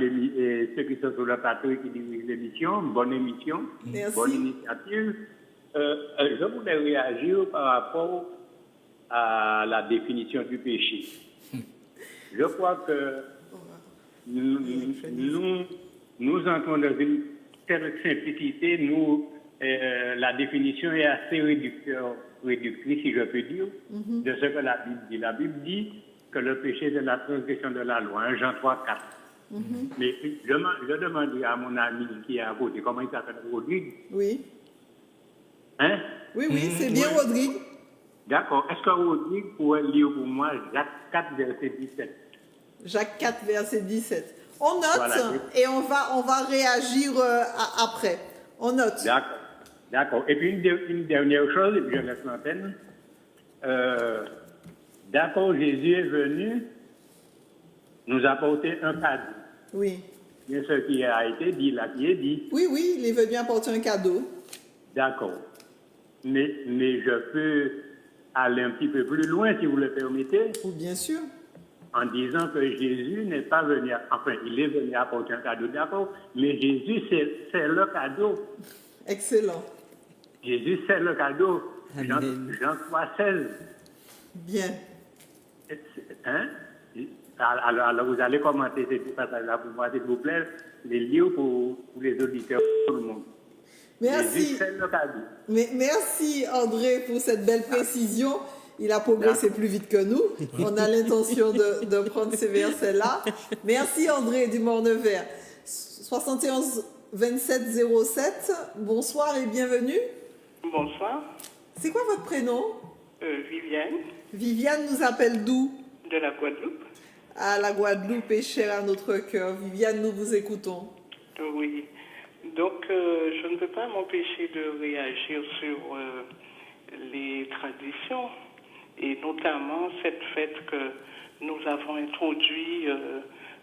ceux qui sont sur le plateau et qui dirigent l'émission. Bonne émission. Merci. Bonne initiative. Je voulais réagir par rapport à la définition du péché. Je crois que nous entrons dans une telle simplicité, la définition est assez réductrice, si je peux dire, de ce que la Bible dit. La Bible dit que le péché, c'est la transgression de la loi, 1 Jean 3, 4. Mais je demande à mon ami qui est à côté, comment il s'appelle, Rodrigue? Oui. Hein? Oui, c'est bien Rodrigue. D'accord. Est-ce que Rodrigue pourrait lire pour moi Jacques 4, verset 17? Jacques 4, verset 17. On note voilà. Et on va réagir après. On note. D'accord. Et puis une dernière chose, et puis je laisse l'antenne. D'accord, Jésus est venu nous apporter un cadeau. Oui. C'est ce qui a été dit là, qui est dit. Oui, il est venu apporter un cadeau. D'accord. Mais je peux aller un petit peu plus loin, si vous le permettez. Oui, bien sûr. En disant que Jésus n'est pas venu, il est venu apporter un cadeau, d'accord, mais Jésus, c'est le cadeau. Excellent. Jésus, c'est le cadeau. Jean, Amen. Jean 3,16. Bien. Hein? Alors, vous allez commenter ces passages-là pour moi, s'il vous plaît, les livres pour les auditeurs, pour tout le monde. Merci. Jésus, c'est le cadeau. Merci André pour cette belle précision. Il a progressé plus vite que nous. On a l'intention de prendre ces versets-là. Merci André du Morne-Vert. 71 27 07. Bonsoir et bienvenue. Bonsoir, C'est quoi votre prénom? Viviane Viviane nous appelle d'où? de la Guadeloupe. À la Guadeloupe est chère à notre cœur. Viviane, nous vous écoutons. Oui, donc je ne peux pas m'empêcher de réagir sur les traditions et notamment cette fête que nous avons introduite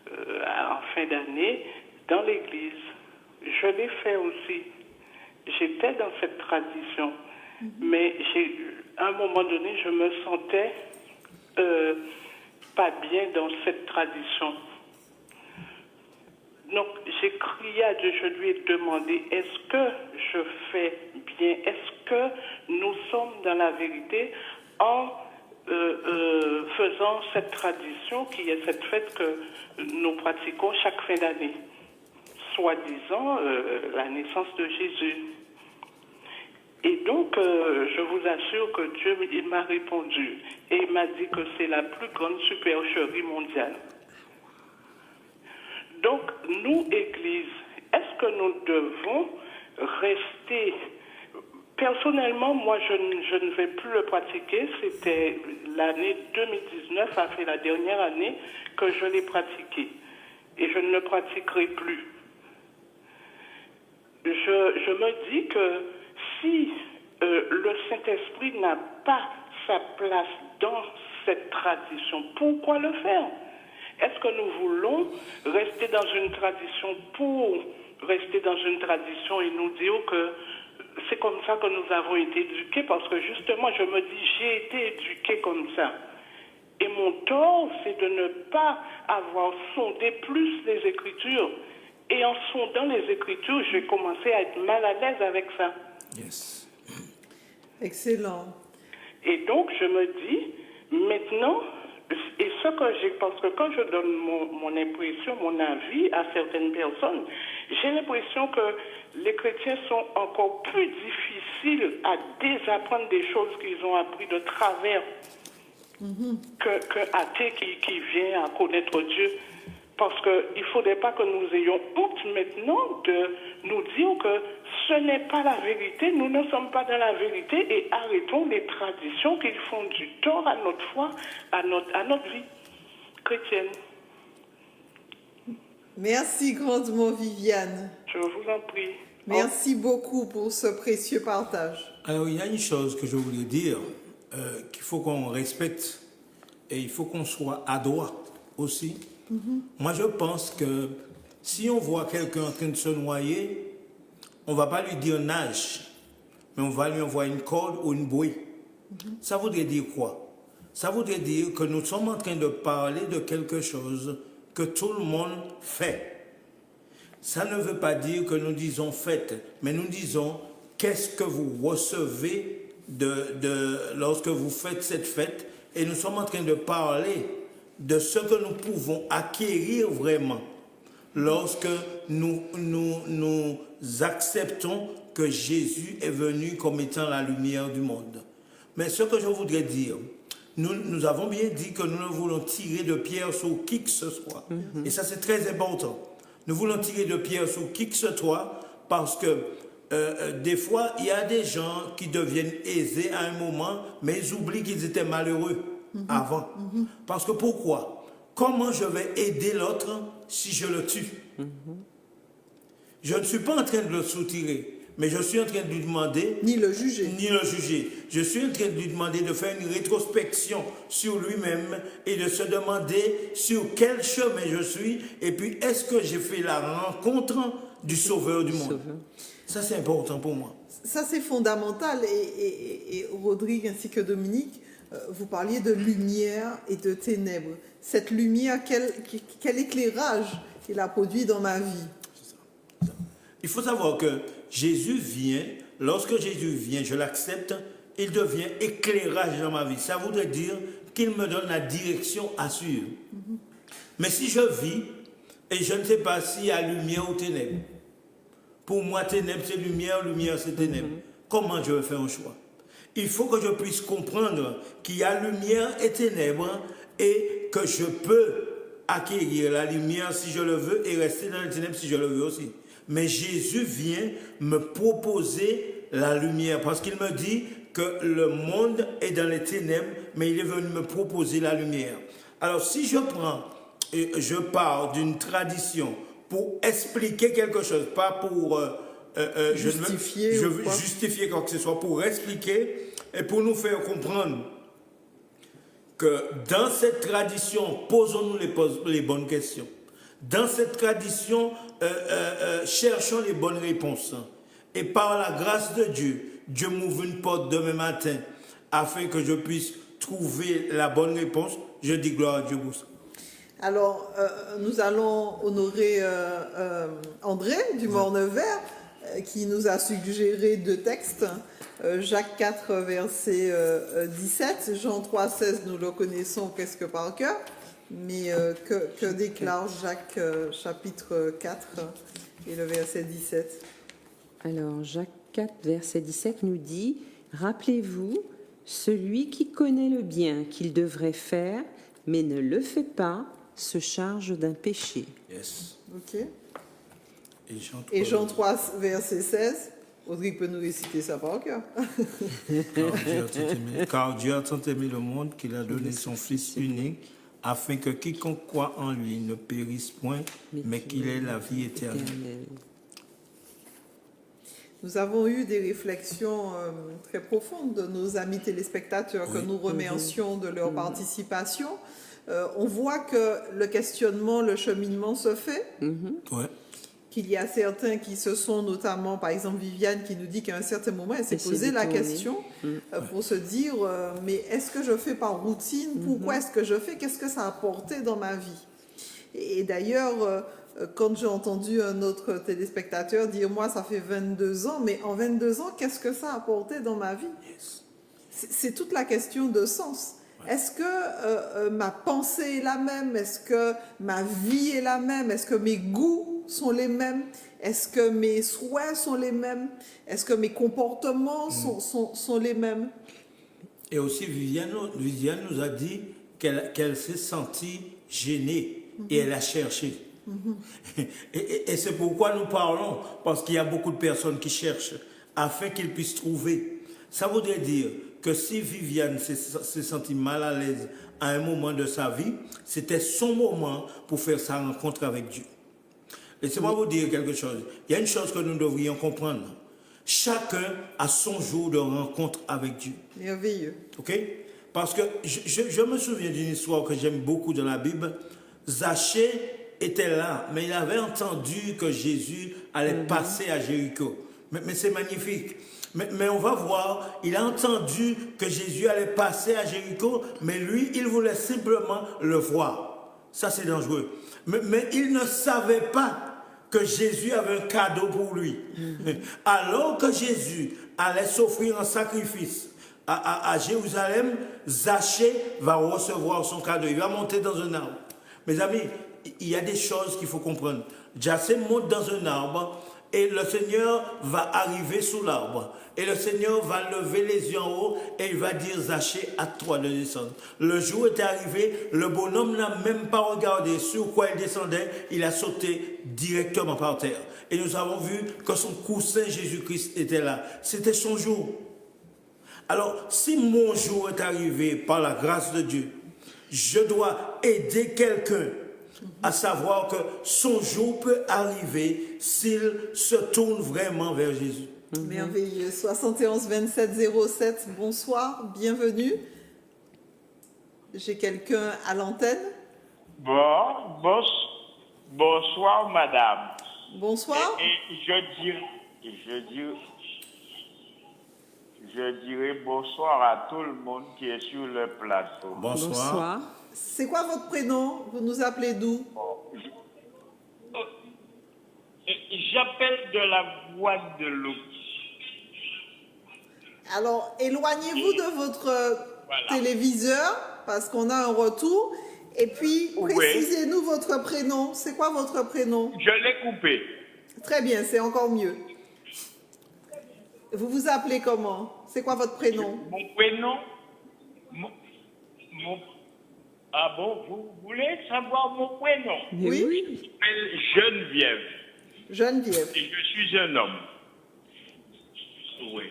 en fin d'année dans l'église. Je l'ai fait aussi. J'étais dans cette tradition, mais à un moment donné, je me sentais pas bien dans cette tradition. Donc, j'ai crié à Dieu, je lui ai demandé, est-ce que je fais bien? Est-ce que nous sommes dans la vérité en faisant cette tradition qui est cette fête que nous pratiquons chaque fin d'année, soi-disant la naissance de Jésus. Et donc, je vous assure que Dieu il m'a répondu et il m'a dit que c'est la plus grande supercherie mondiale. Donc, nous, Église, est-ce que nous devons rester... Personnellement, moi, je ne vais plus le pratiquer. C'était l'année 2019, a fait la dernière année que je l'ai pratiqué. Et je ne le pratiquerai plus. Je me dis que si le Saint-Esprit n'a pas sa place dans cette tradition, pourquoi le faire? Est-ce que nous voulons rester dans une tradition pour rester dans une tradition et nous dire que c'est comme ça que nous avons été éduqués? Parce que justement, je me dis, j'ai été éduqué comme ça. Et mon tort, c'est de ne pas avoir sondé plus les Écritures. Et en sondant les Écritures, j'ai commencé à être mal à l'aise avec ça. Yes. Excellent. Et donc, je me dis, maintenant, et ce que j'ai, parce que quand je donne mon impression, mon avis à certaines personnes, j'ai l'impression que les chrétiens sont encore plus difficiles à désapprendre des choses qu'ils ont appris de travers que athée qui vient à connaître Dieu. Parce qu'il ne faudrait pas que nous ayons honte maintenant de nous dire que ce n'est pas la vérité, nous ne sommes pas dans la vérité et arrêtons les traditions qui font du tort à notre foi, à notre vie chrétienne. Merci grandement, Viviane. Je vous en prie. Merci beaucoup pour ce précieux partage. Alors, il y a une chose que je voulais dire, qu'il faut qu'on respecte et il faut qu'on soit adroit aussi. Moi, je pense que si on voit quelqu'un en train de se noyer, on ne va pas lui dire nage, mais on va lui envoyer une corde ou une bouée. Ça voudrait dire quoi? Ça voudrait dire que nous sommes en train de parler de quelque chose que tout le monde fait. Ça ne veut pas dire que nous disons faites, mais nous disons qu'est-ce que vous recevez lorsque vous faites cette fête. Et nous sommes en train de parler de ce que nous pouvons acquérir vraiment lorsque nous acceptons que Jésus est venu comme étant la lumière du monde. Mais ce que je voudrais dire, nous avons bien dit que nous ne voulons tirer de pierre sur qui que ce soit. Et ça, c'est très important. Nous voulons tirer de pierre sur qui que ce soit parce que des fois, il y a des gens qui deviennent aisés à un moment, mais ils oublient qu'ils étaient malheureux avant. Parce que pourquoi? Comment je vais aider l'autre si je le tue? Je ne suis pas en train de le soutirer, mais je suis en train de lui demander... Ni le juger. Ni le juger. Je suis en train de lui demander de faire une rétrospection sur lui-même et de se demander sur quel chemin je suis et puis est-ce que j'ai fait la rencontre du Sauveur du monde. Ça, c'est important pour moi. Ça, c'est fondamental. Et Rodrigue ainsi que Dominique, vous parliez de lumière et de ténèbres. Cette lumière, quel éclairage il a produit dans ma vie. Il faut savoir que Jésus vient, lorsque Jésus vient, je l'accepte, il devient éclairage dans ma vie. Ça voudrait dire qu'il me donne la direction à suivre. Mais si je vis, et je ne sais pas s'il y a lumière ou ténèbres, pour moi, ténèbres c'est lumière, lumière c'est ténèbres. Comment je vais faire un choix? Il faut que je puisse comprendre qu'il y a lumière et ténèbres et que je peux acquérir la lumière si je le veux et rester dans les ténèbres si je le veux aussi. Mais Jésus vient me proposer la lumière parce qu'il me dit que le monde est dans les ténèbres, mais il est venu me proposer la lumière. Alors si je prends et je pars d'une tradition pour expliquer quelque chose, pas pour justifier quoi que ce soit, pour expliquer et pour nous faire comprendre que dans cette tradition, posons-nous les bonnes questions. Dans cette tradition, cherchons les bonnes réponses. Et par la grâce de Dieu, Dieu m'ouvre une porte demain matin afin que je puisse trouver la bonne réponse. Je dis gloire à Dieu pour ça. Alors, nous allons honorer André du Morne-Vert qui nous a suggéré 2 textes. Jacques 4, verset 17, Jean 3, 16, nous le connaissons presque par cœur. Mais que déclare Jacques chapitre 4 et le verset 17? Alors, Jacques 4, verset 17 nous dit « Rappelez-vous, celui qui connaît le bien qu'il devrait faire, mais ne le fait pas, se charge d'un péché. » Yes. Ok. Et Jean 3, verset 16, Audrey peut nous réciter ça par cœur. Car Dieu a tant aimé le monde qu'il a donné son Fils unique, afin que quiconque croit en lui ne périsse point, mais qu'il ait la vie éternelle. Nous avons eu des réflexions très profondes de nos amis téléspectateurs que nous remercions de leur participation. On voit que le questionnement, le cheminement se fait. Qu'il y a certains qui se sont, notamment par exemple Viviane qui nous dit qu'à un certain moment elle s'est posé la question pour se dire mais est-ce que je fais par routine? Pourquoi est-ce que je fais? Qu'est-ce que ça a apporté dans ma vie? Et d'ailleurs quand j'ai entendu un autre téléspectateur dire moi ça fait 22 ans, mais en 22 ans qu'est-ce que ça a apporté dans ma vie? C'est toute la question de sens. Est-ce que ma pensée est la même? Est-ce que ma vie est la même? Est-ce que mes goûts sont les mêmes? Est-ce que mes souhaits sont les mêmes? Est-ce que mes comportements sont les mêmes? Et aussi, Viviane nous a dit qu'elle s'est sentie gênée et elle a cherché. Et c'est pourquoi nous parlons, parce qu'il y a beaucoup de personnes qui cherchent afin qu'ils puissent trouver. Ça voudrait dire que si Viviane s'est sentie mal à l'aise à un moment de sa vie, c'était son moment pour faire sa rencontre avec Dieu. Laissez-moi vous dire quelque chose. Il y a une chose que nous devrions comprendre. Chacun a son jour de rencontre avec Dieu. Merveilleux. Ok? Parce que je me souviens d'une histoire que j'aime beaucoup dans la Bible. Zachée était là, mais il avait entendu que Jésus allait passer à Jéricho. Mais c'est magnifique. Mais on va voir, il a entendu que Jésus allait passer à Jéricho, mais lui, il voulait simplement le voir. Ça, c'est dangereux. Mais il ne savait pas que Jésus avait un cadeau pour lui. Alors que Jésus allait s'offrir en sacrifice à Jérusalem, Zachée va recevoir son cadeau. Il va monter dans un arbre. Mes amis, il y a des choses qu'il faut comprendre. Zachée monte dans un arbre et le Seigneur va arriver sous l'arbre. Et le Seigneur va lever les yeux en haut et il va dire Zachée, à toi de descendre. Le jour était arrivé, le bonhomme n'a même pas regardé sur quoi il descendait, il a sauté directement par terre. Et nous avons vu que son coussin Jésus-Christ était là. C'était son jour. Alors, si mon jour est arrivé par la grâce de Dieu, je dois aider quelqu'un à savoir que son jour peut arriver s'il se tourne vraiment vers Jésus. Merveilleux. 71 27 07, bonsoir, bienvenue. J'ai quelqu'un à l'antenne. Bonsoir, madame. Bonsoir. Et je dirais bonsoir à tout le monde qui est sur le plateau. Bonsoir. C'est quoi votre prénom? Vous nous appelez d'où? J'appelle de la voix de l'eau. Alors, éloignez-vous de votre téléviseur parce qu'on a un retour. Et puis, précisez-nous votre prénom. C'est quoi votre prénom? Je l'ai coupé. Très bien, c'est encore mieux. Vous vous appelez comment? C'est quoi votre prénom? Mon prénom Ah bon, vous voulez savoir mon prénom? Oui. Je m'appelle Geneviève. Geneviève. Et je suis un homme. Oui.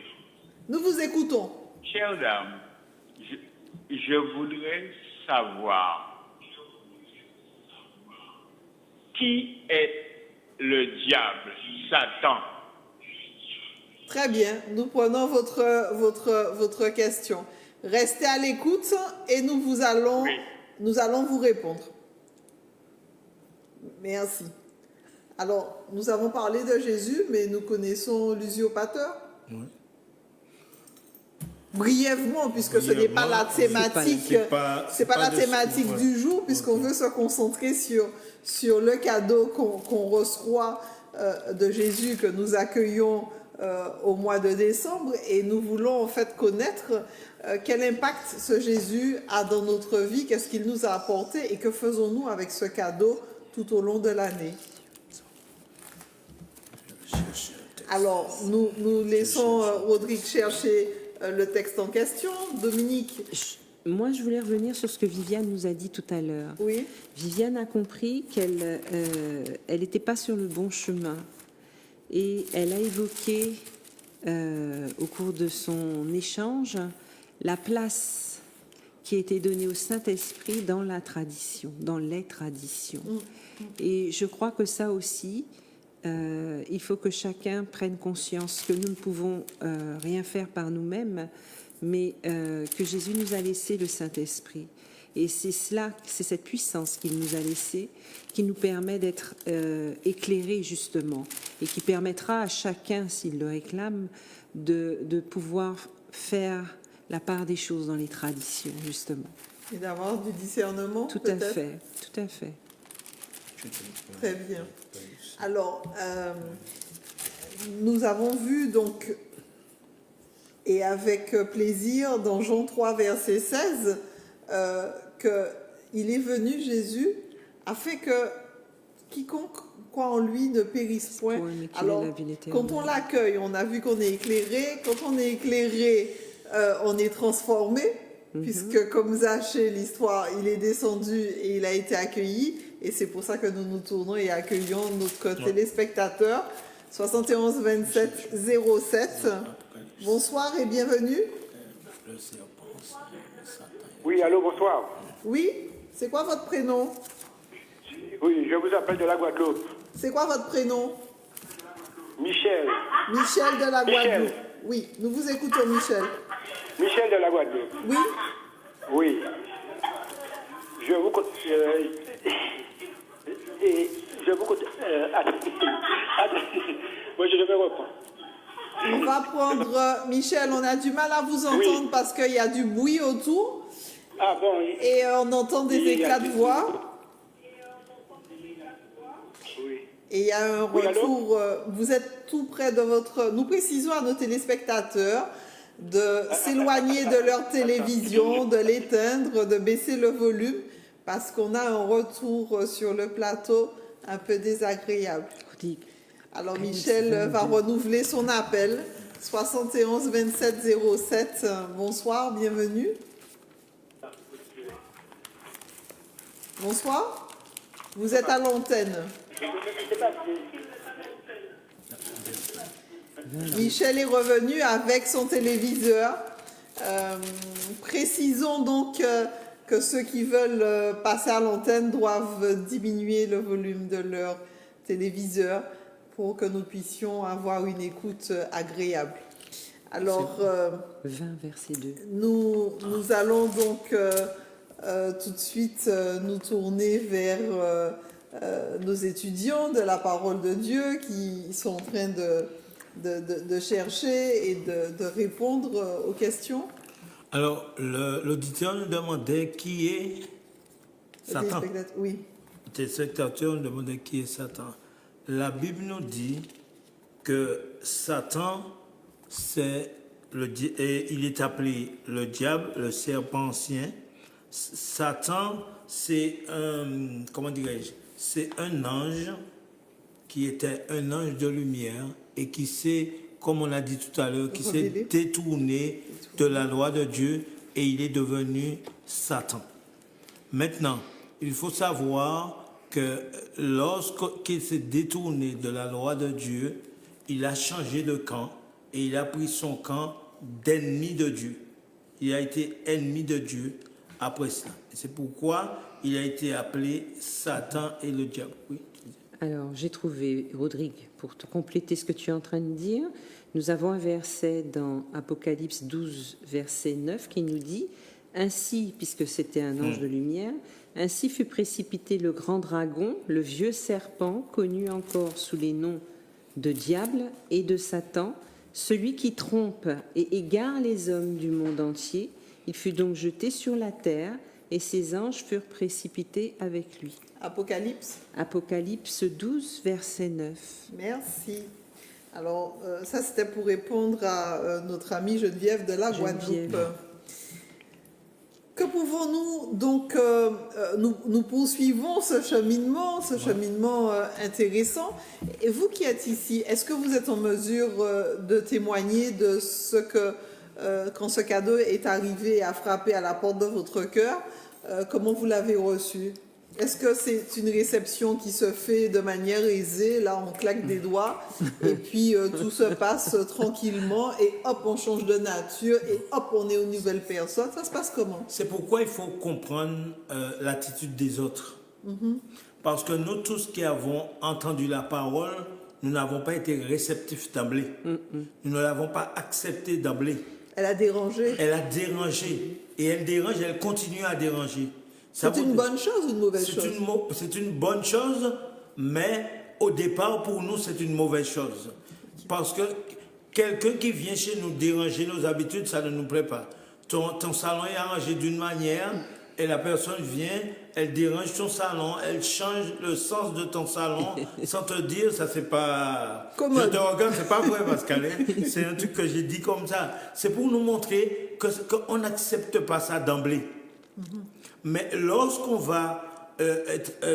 Nous vous écoutons. Chère dame, je voudrais savoir qui est le diable, Satan. Très bien, nous prenons votre question. Restez à l'écoute et nous allons vous répondre. Merci. Alors, nous avons parlé de Jésus, mais nous connaissons l'usurpateur. Oui. Brièvement, puisque ce n'est pas la thématique, c'est pas la thématique du jour, puisqu'on veut se concentrer sur le cadeau qu'on reçoit de Jésus, que nous accueillons au mois de décembre, et nous voulons en fait connaître quel impact ce Jésus a dans notre vie, qu'est-ce qu'il nous a apporté et que faisons-nous avec ce cadeau tout au long de l'année. Alors, nous laissons Rodrigue chercher le texte en question. Dominique. Moi, je voulais revenir sur ce que Viviane nous a dit tout à l'heure. Oui. Viviane a compris qu'elle n'était pas sur le bon chemin. Et elle a évoqué, au cours de son échange, la place qui a été donnée au Saint-Esprit dans la tradition, dans les traditions. Et je crois que ça aussi, il faut que chacun prenne conscience que nous ne pouvons rien faire par nous-mêmes, mais que Jésus nous a laissé le Saint-Esprit. Et c'est cette puissance qu'il nous a laissée qui nous permet d'être éclairés justement et qui permettra à chacun, s'il le réclame, de pouvoir faire la part des choses dans les traditions justement. Et d'avoir du discernement. Tout à fait, tout à fait. Très bien. Alors, nous avons vu donc, et avec plaisir, dans Jean 3, verset 16, qu'il est venu, Jésus, afin que quiconque croit en lui ne périsse point. Alors, quand on l'accueille, on a vu qu'on est éclairé. Quand on est éclairé, on est transformé, puisque comme Zachée, l'histoire, il est descendu et il a été accueilli. Et c'est pour ça que nous nous tournons et accueillons notre téléspectateur 71 27 07. Bonsoir et bienvenue. Oui, allô, bonsoir. Oui, c'est quoi votre prénom? Oui, je vous appelle de la Guadeloupe. C'est quoi votre prénom? Michel. Michel de la Guadeloupe. Oui, nous vous écoutons, Michel. Michel de la Guadeloupe. Oui. Oui. Je vous moi, je vais reprendre. On va prendre Michel, on a du mal à vous entendre parce qu'il y a du bruit autour. Ah bon. Et on entend des éclats de voix. Oui. Et il y a un retour. Vous êtes tout près de votre. Nous précisons à nos téléspectateurs de s'éloigner de leur télévision, de l'éteindre, de baisser le volume, parce qu'on a un retour sur le plateau un peu désagréable. Alors Michel va renouveler son appel. 71 27 07. Bonsoir, bienvenue. Bonsoir. Vous êtes à l'antenne. Michel est revenu avec son téléviseur. Précisons donc que ceux qui veulent passer à l'antenne doivent diminuer le volume de leur téléviseur pour que nous puissions avoir une écoute agréable. Alors, 20 verset 2. Nous allons donc tout de suite nous tourner vers nos étudiants de la parole de Dieu qui sont en train de chercher et de répondre aux questions. Alors, l'auditeur nous demandait qui est Satan. Oui. Les spectateurs nous demandaient qui est Satan. la Bible nous dit que Satan, il est appelé le diable, le serpent ancien. Satan, c'est c'est un ange qui était un ange de lumière et qui s'est, comme on l'a dit tout à l'heure, qui s'est détourné de la loi de Dieu et il est devenu Satan. Maintenant, il faut savoir que lorsqu'il s'est détourné de la loi de Dieu, il a changé de camp et il a pris son camp d'ennemi de Dieu. Il a été ennemi de Dieu après cela. Et c'est pourquoi il a été appelé Satan et le diable. Oui. Alors, j'ai trouvé, Rodrigue, pour te compléter ce que tu es en train de dire, nous avons un verset dans Apocalypse 12, verset 9, qui nous dit « Ainsi, puisque c'était un ange de lumière, ainsi fut précipité le grand dragon, le vieux serpent, connu encore sous les noms de diable et de Satan, celui qui trompe et égare les hommes du monde entier. Il fut donc jeté sur la terre, et ses anges furent précipités avec lui. » Apocalypse. Apocalypse 12, verset 9. Merci. Alors, ça, c'était pour répondre à notre amie Geneviève de la Guadeloupe. Que pouvons-nous donc... nous poursuivons ce cheminement intéressant. Et vous qui êtes ici, est-ce que vous êtes en mesure de témoigner de ce que, quand ce cadeau est arrivé et a frappé à la porte de votre cœur, comment vous l'avez reçu? Est-ce que c'est une réception qui se fait de manière aisée, là on claque des doigts, et puis tout se passe tranquillement, et hop, on change de nature, et hop, on est une nouvelle personne? Ça se passe comment? C'est pourquoi il faut comprendre l'attitude des autres. Parce que nous tous qui avons entendu la parole, nous n'avons pas été réceptifs d'emblée. Nous ne l'avons pas accepté d'emblée. Elle a dérangé. Elle a dérangé. Et elle dérange, elle continue à déranger. C'est une bonne chose ou une mauvaise chose? C'est une bonne chose, mais au départ, pour nous, c'est une mauvaise chose. Parce que quelqu'un qui vient chez nous déranger nos habitudes, ça ne nous plaît pas. Ton salon est arrangé d'une manière et la personne vient, elle dérange ton salon, elle change le sens de ton salon sans te dire, ça c'est pas... Commode. Je te regarde, c'est pas vrai Pascal, c'est un truc que j'ai dit comme ça. C'est pour nous montrer qu'on n'accepte pas ça d'emblée. Mais lorsqu'on va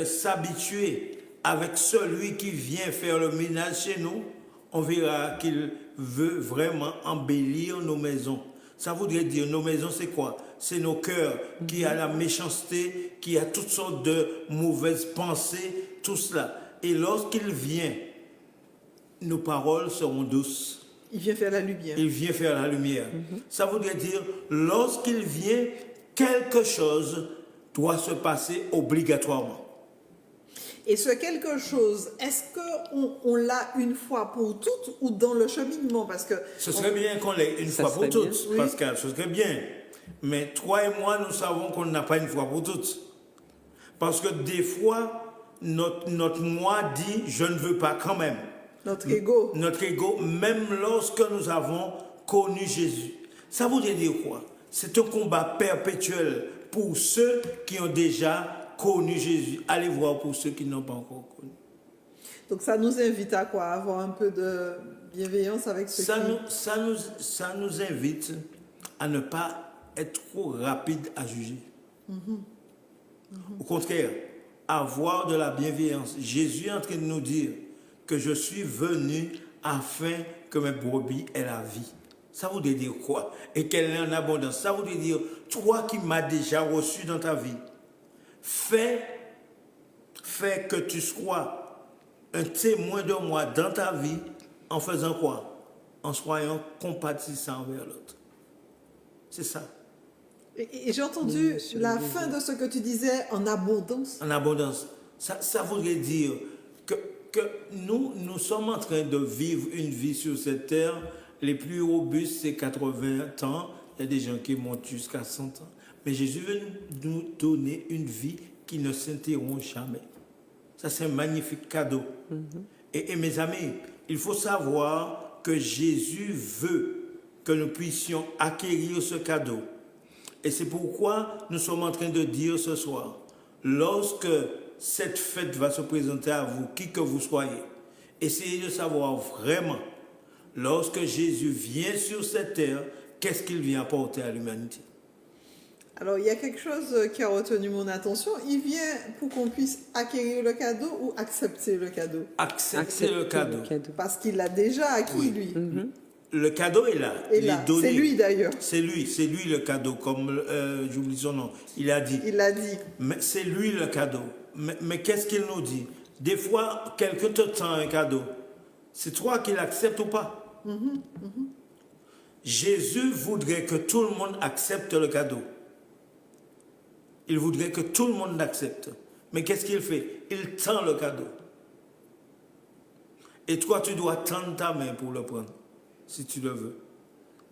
s'habituer avec celui qui vient faire le ménage chez nous, on verra qu'il veut vraiment embellir nos maisons. Ça voudrait dire, nos maisons, c'est quoi? C'est nos cœurs qui a la méchanceté, qui a toutes sortes de mauvaises pensées, tout cela. Et lorsqu'il vient, nos paroles seront douces. Il vient faire la lumière. Il vient faire la lumière. Ça voudrait dire, lorsqu'il vient, quelque chose doit se passer obligatoirement. Et ce quelque chose, est-ce qu'on l'a une fois pour toutes ou dans le cheminement? Parce que ce serait bien qu'on l'ait une fois pour toutes, oui. Pascal, ce serait bien. Mais toi et moi, nous savons qu'on n'a pas une fois pour toutes. Parce que des fois, notre moi dit « je ne veux pas quand même ». Notre ego. Notre ego, même lorsque nous avons connu Jésus. Ça voudrait dire quoi? C'est un combat perpétuel pour ceux qui ont déjà connu Jésus. Allez voir pour ceux qui n'ont pas encore connu. Donc ça nous invite à quoi? Avoir un peu de bienveillance avec ceux ça nous invite à ne pas être trop rapide à juger. Au contraire, avoir de la bienveillance. Jésus est en train de nous dire que je suis venu afin que mes brebis aient la vie. Ça voudrait dire quoi? Et qu'elle est en abondance. Ça voudrait dire, toi qui m'as déjà reçu dans ta vie, fais que tu sois un témoin de moi dans ta vie en faisant quoi? En soyant compatissant envers l'autre. C'est ça. Et j'ai entendu la fin de ce que tu disais, en abondance. En abondance. Ça voudrait dire que nous sommes en train de vivre une vie sur cette terre. Les plus robustes, c'est 80 ans. Il y a des gens qui montent jusqu'à 100 ans. Mais Jésus veut nous donner une vie qui ne s'interrompt jamais. Ça, c'est un magnifique cadeau. Et mes amis, il faut savoir que Jésus veut que nous puissions acquérir ce cadeau. Et c'est pourquoi nous sommes en train de dire ce soir, lorsque cette fête va se présenter à vous, qui que vous soyez, Essayez de savoir vraiment, lorsque Jésus vient sur cette terre, qu'est-ce qu'il vient apporter à l'humanité. Alors, il y a quelque chose qui a retenu mon attention. Il vient pour qu'on puisse acquérir le cadeau ou accepter le cadeau? Accepter le cadeau. Parce qu'il l'a déjà acquis, lui. Le cadeau est là. Et il là, est donné. c'est lui d'ailleurs. C'est lui le cadeau, comme j'oublie son nom. Il a dit. Il l'a dit. Mais c'est lui le cadeau. Mais qu'est-ce qu'il nous dit? Des fois, quelqu'un te tend un cadeau. C'est toi qui l'acceptes ou pas. Jésus voudrait que tout le monde accepte le cadeau. Il voudrait que tout le monde l'accepte. Mais qu'est-ce qu'il fait? Il tend le cadeau. Et toi, tu dois tendre ta main pour le prendre, si tu le veux.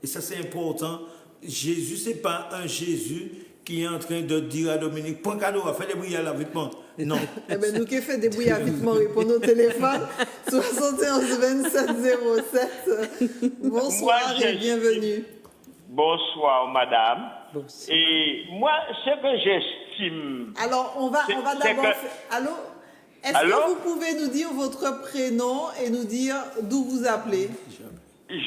Et ça, c'est important. Jésus, ce n'est pas un Jésus qui est en train de dire à Dominique, prends cadeau, fais des brouillards à vitement. Non. Eh bien, nous qui fait des brouillards à vitement, répondons au téléphone. 71 27 07. Bonsoir et bienvenue. Bonsoir, madame. Bonsoir. Et moi, ce que j'estime... Alors, on va d'abord... Allô? Est-ce que vous pouvez nous dire votre prénom et nous dire d'où vous appelez?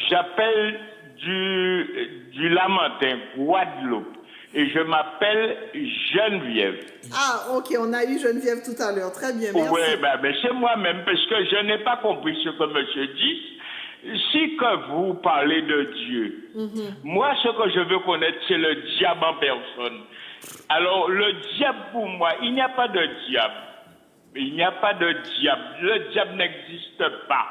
J'appelle du Lamentin, Guadeloupe. Et je m'appelle Geneviève. Ah, ok, on a eu Geneviève tout à l'heure. Très bien, merci. Oui, ben, c'est moi-même, parce que je n'ai pas compris ce que monsieur dit. Si que vous parlez de Dieu, moi, ce que je veux connaître, c'est le diable en personne. Alors, le diable, pour moi, il n'y a pas de diable. Il n'y a pas de diable. Le diable n'existe pas.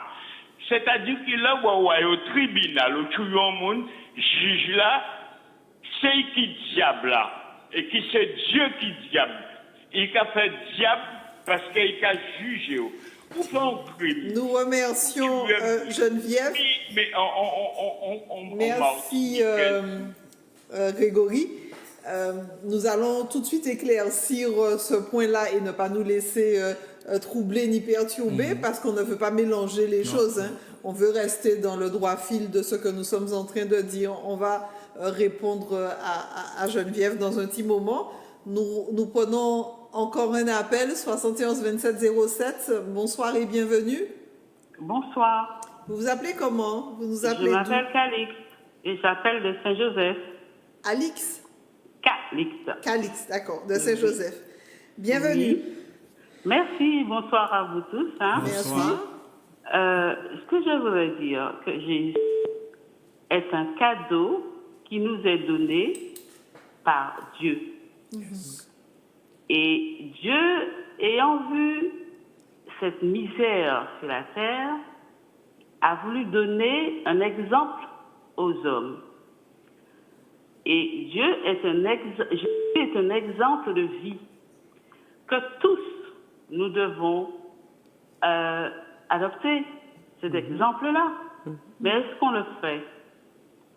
C'est-à-dire qu'il a au tribunal, au tribunal, juge là, c'est qui diable là. Et qui c'est Dieu qui diable. Il a fait diable parce qu'il a jugé. Nous remercions Geneviève. Mais merci Grégory. Nous allons tout de suite éclaircir ce point-là et ne pas nous laisser troubler ni perturber parce qu'on ne veut pas mélanger les choses. Hein. On veut rester dans le droit fil de ce que nous sommes en train de dire. On va répondre à Geneviève dans un petit moment. Nous prenons encore un appel, 71 27 07. Bonsoir et bienvenue. Bonsoir. Vous vous appelez comment? Vous nous appelez? Je m'appelle Calix et j'appelle de Saint-Joseph. Alix? Calix. Calix, d'accord, de Saint-Joseph. Bienvenue. Oui. Merci, bonsoir à vous tous. Hein. Merci. Ce que je voudrais dire, que Jésus est un cadeau qui nous est donné par Dieu. Et Dieu, ayant vu cette misère sur la terre, a voulu donner un exemple aux hommes. Et Dieu est un exemple de vie que tous nous devons adopter, cet exemple-là. Mais est-ce qu'on le fait?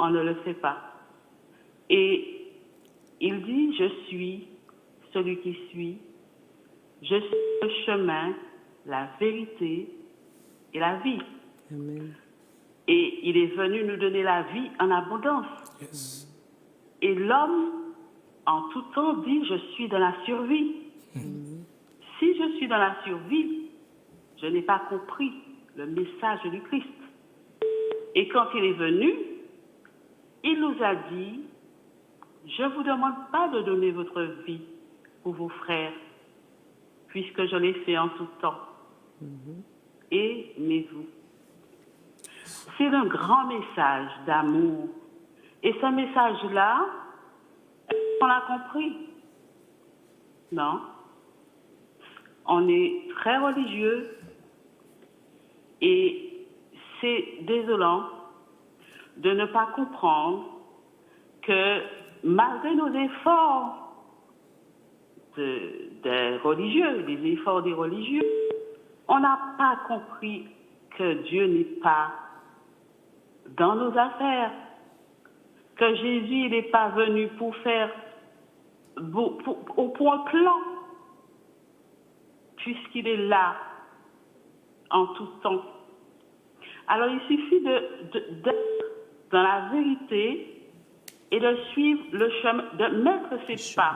On ne le fait pas. Et il dit, je suis celui qui suit, je suis le chemin, la vérité et la vie. Amen. Et il est venu nous donner la vie en abondance. Yes. Et l'homme, en tout temps, dit, je suis dans la survie. Si je suis dans la survie, je n'ai pas compris le message du Christ. Et quand il est venu, il nous a dit, je ne vous demande pas de donner votre vie pour vos frères, puisque je l'ai fait en tout temps. Aimez-vous. C'est un grand message d'amour. Et ce message-là, on l'a compris? Non. On est très religieux et c'est désolant de ne pas comprendre que malgré nos efforts des religieux, les efforts des religieux, on n'a pas compris que Dieu n'est pas dans nos affaires, que Jésus n'est pas venu pour faire pour un plan, puisqu'il est là en tout temps. Alors il suffit d'être dans la vérité et de suivre le chemin, de mettre ses pas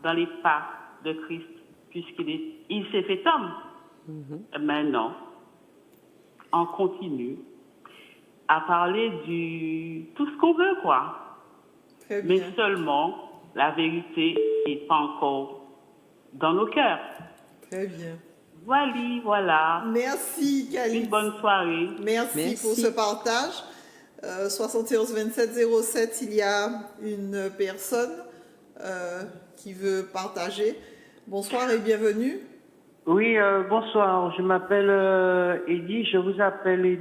dans les pas de Christ, puisqu'il s'est fait homme. Mais non. en continu à parler du tout ce qu'on veut, quoi. Très bien. Mais seulement, la vérité n'est pas encore dans nos cœurs. Très bien. Voilà. Merci, Calix. Une bonne soirée. Merci pour ce partage. 71 27 07, il y a une personne qui veut partager. Bonsoir et bienvenue. Oui, bonsoir. Je m'appelle Eddy. Je vous appelle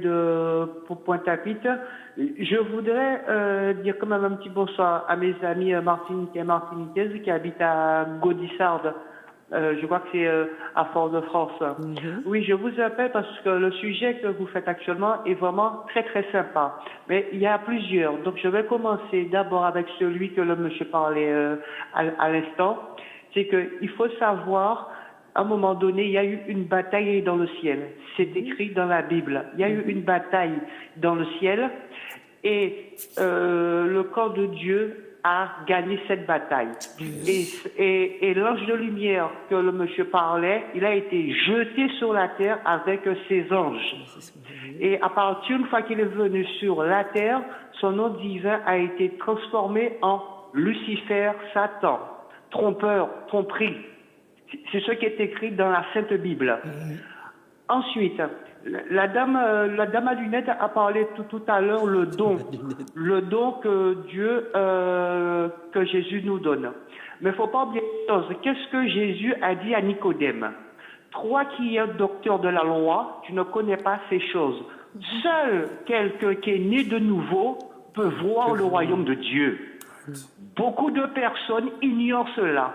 pour Pointe-à-Pitre. Je voudrais dire quand même un petit bonsoir à mes amis martiniquais et martiniquaises qui habitent à Gaudissart. Je crois que c'est à Fort-de-France. Oui, je vous appelle parce que le sujet que vous faites actuellement est vraiment très très sympa. Mais il y a plusieurs. Donc je vais commencer d'abord avec celui que le monsieur parlait à l'instant. C'est qu'il faut savoir, à un moment donné, il y a eu une bataille dans le ciel. C'est écrit dans la Bible. Il y a eu une bataille dans le ciel et le corps de Dieu a gagné cette bataille. Et l'ange de lumière que le monsieur parlait, il a été jeté sur la terre avec ses anges. Et à partir d'une fois qu'il est venu sur la terre, son nom divin a été transformé en Lucifer, Satan, trompeur, tromperie. C'est ce qui est écrit dans la Sainte Bible. Ensuite, la dame à lunettes a parlé tout à l'heure le don que Dieu, que Jésus nous donne. Mais il ne faut pas oublier une chose. Qu'est-ce que Jésus a dit à Nicodème? Toi qui es docteur de la loi, tu ne connais pas ces choses. Seul quelqu'un qui est né de nouveau peut voir le royaume de Dieu. Beaucoup de personnes ignorent cela.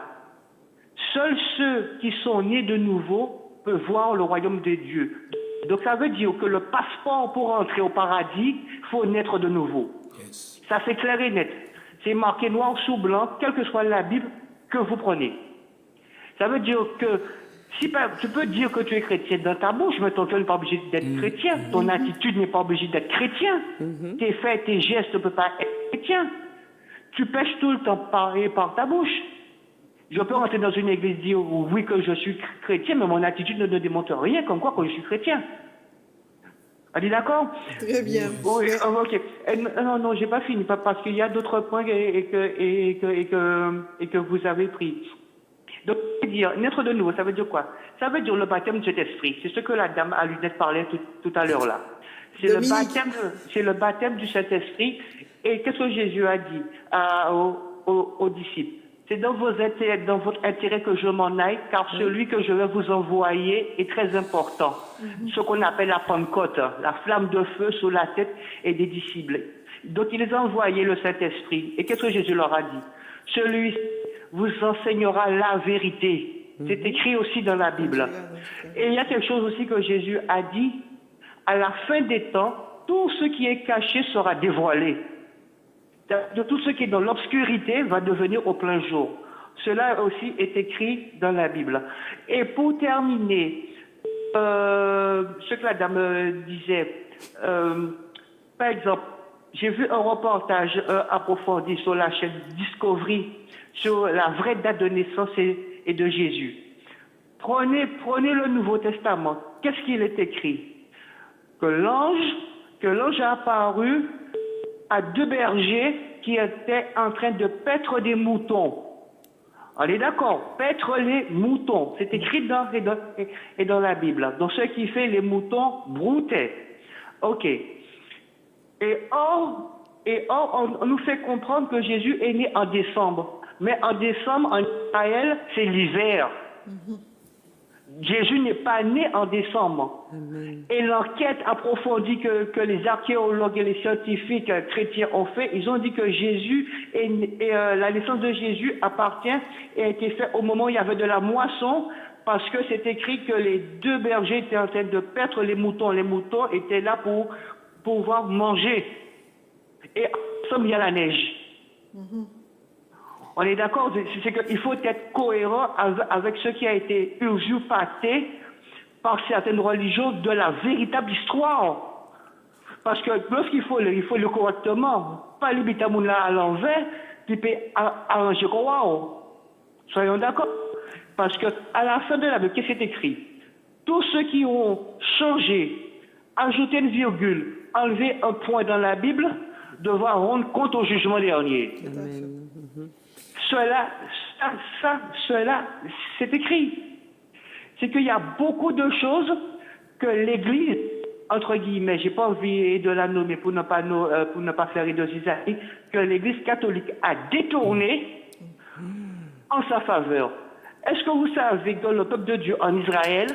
Seuls ceux qui sont nés de nouveau peuvent voir le royaume de Dieu. Donc ça veut dire que le passeport pour entrer au paradis, il faut naître de nouveau. Ça c'est clair et net. C'est marqué noir sur blanc, quelle que soit la Bible que vous prenez. Ça veut dire que si tu peux dire que tu es chrétien dans ta bouche, mais ton cœur n'est pas obligé d'être chrétien. Ton attitude n'est pas obligée d'être chrétien. Tes faits, tes gestes ne peuvent pas être chrétiens. Tu pêches tout le temps par ta bouche. Je peux rentrer dans une église et dire oui que je suis chrétien, mais mon attitude ne démontre rien comme quoi que je suis chrétien. Elle est d'accord? Très bien. Oui, ok. Non, j'ai pas fini, parce qu'il y a d'autres points et que vous avez pris. Donc, dire naître de nouveau, ça veut dire quoi? Ça veut dire le baptême de cet esprit. C'est ce que la dame à lunettes parlait tout à l'heure là. C'est le baptême du Saint-Esprit. Et qu'est-ce que Jésus a dit aux disciples? C'est dans votre intérêt que je m'en aille, car celui que je vais vous envoyer est très important. Ce qu'on appelle la Pentecôte, la flamme de feu sur la tête et des disciples. Donc il les a envoyés le Saint-Esprit. Et qu'est-ce que Jésus leur a dit? Celui vous enseignera la vérité. C'est écrit aussi dans la Bible. Et il y a quelque chose aussi que Jésus a dit. À la fin des temps, tout ce qui est caché sera dévoilé. De tout ce qui est dans l'obscurité va devenir au plein jour. Cela aussi est écrit dans la Bible. Et pour terminer, ce que la dame disait, par exemple, j'ai vu un reportage approfondi sur la chaîne Discovery sur la vraie date de naissance et de Jésus. Prenez le Nouveau Testament. Qu'est-ce qu'il est écrit? Que l'ange a apparu à deux bergers qui étaient en train de paître des moutons. On est d'accord, paître les moutons. C'est écrit dans la Bible. Donc ce qui fait les moutons broutaient. Ok. Et or, on nous fait comprendre que Jésus est né en décembre. Mais en décembre, en Israël, c'est l'hiver. Jésus n'est pas né en décembre. Et l'enquête approfondie que les archéologues et les scientifiques chrétiens ont fait, ils ont dit que la naissance de Jésus appartient et a été faite au moment où il y avait de la moisson, parce que c'est écrit que les deux bergers étaient en train de paître les moutons. Les moutons étaient là pour pouvoir manger. Et ensemble, il y a la neige. On est d'accord, c'est qu'il faut être cohérent avec ce qui a été usurpaté par certaines religions de la véritable histoire. Parce que lorsqu'il faut le correctement, pas limiter à l'envers, puis arranger quoi. Soyons d'accord. Parce que à la fin de la Bible, qu'est-ce qui est écrit? Tous ceux qui ont changé ajouter une virgule, enlever un point dans la Bible, devoir rendre compte au jugement dernier. Cela, c'est écrit. C'est qu'il y a beaucoup de choses que l'Église, entre guillemets, j'ai pas envie de la nommer pour ne pas faire de zizanie, que l'Église catholique a détourné en sa faveur. Est-ce que vous savez que dans le peuple de Dieu en Israël,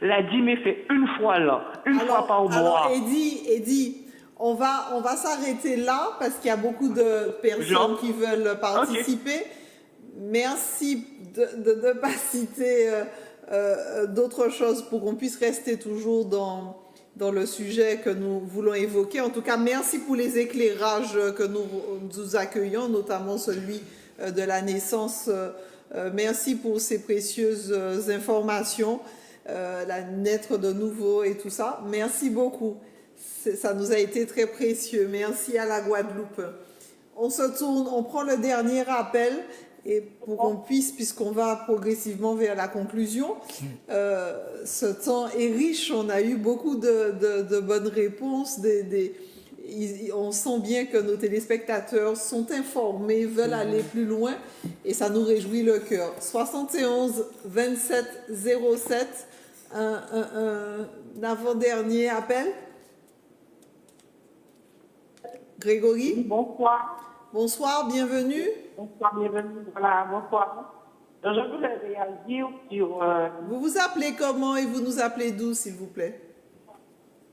la dîme est faite une fois là, fois par mois? Alors, Eddie, on va s'arrêter là parce qu'il y a beaucoup de personnes qui veulent participer. Okay. Merci de ne pas citer d'autres choses pour qu'on puisse rester toujours dans le sujet que nous voulons évoquer. En tout cas, merci pour les éclairages que nous accueillons, notamment celui de la naissance. Merci pour ces précieuses informations, la naître de nouveau et tout ça. Merci beaucoup. Ça nous a été très précieux. Merci à la Guadeloupe. On se tourne, on prend le dernier appel et pour qu'on puisse, puisqu'on va progressivement vers la conclusion, ce temps est riche. On a eu beaucoup de bonnes réponses. On sent bien que nos téléspectateurs sont informés, veulent aller plus loin et ça nous réjouit le cœur. 71 27 07, un avant-dernier appel. Grégory? Bonsoir. Bonsoir, bienvenue. Bonsoir, bienvenue. Voilà, bonsoir. Je voulais réagir sur... Vous vous appelez comment et vous nous appelez d'où, s'il vous plaît?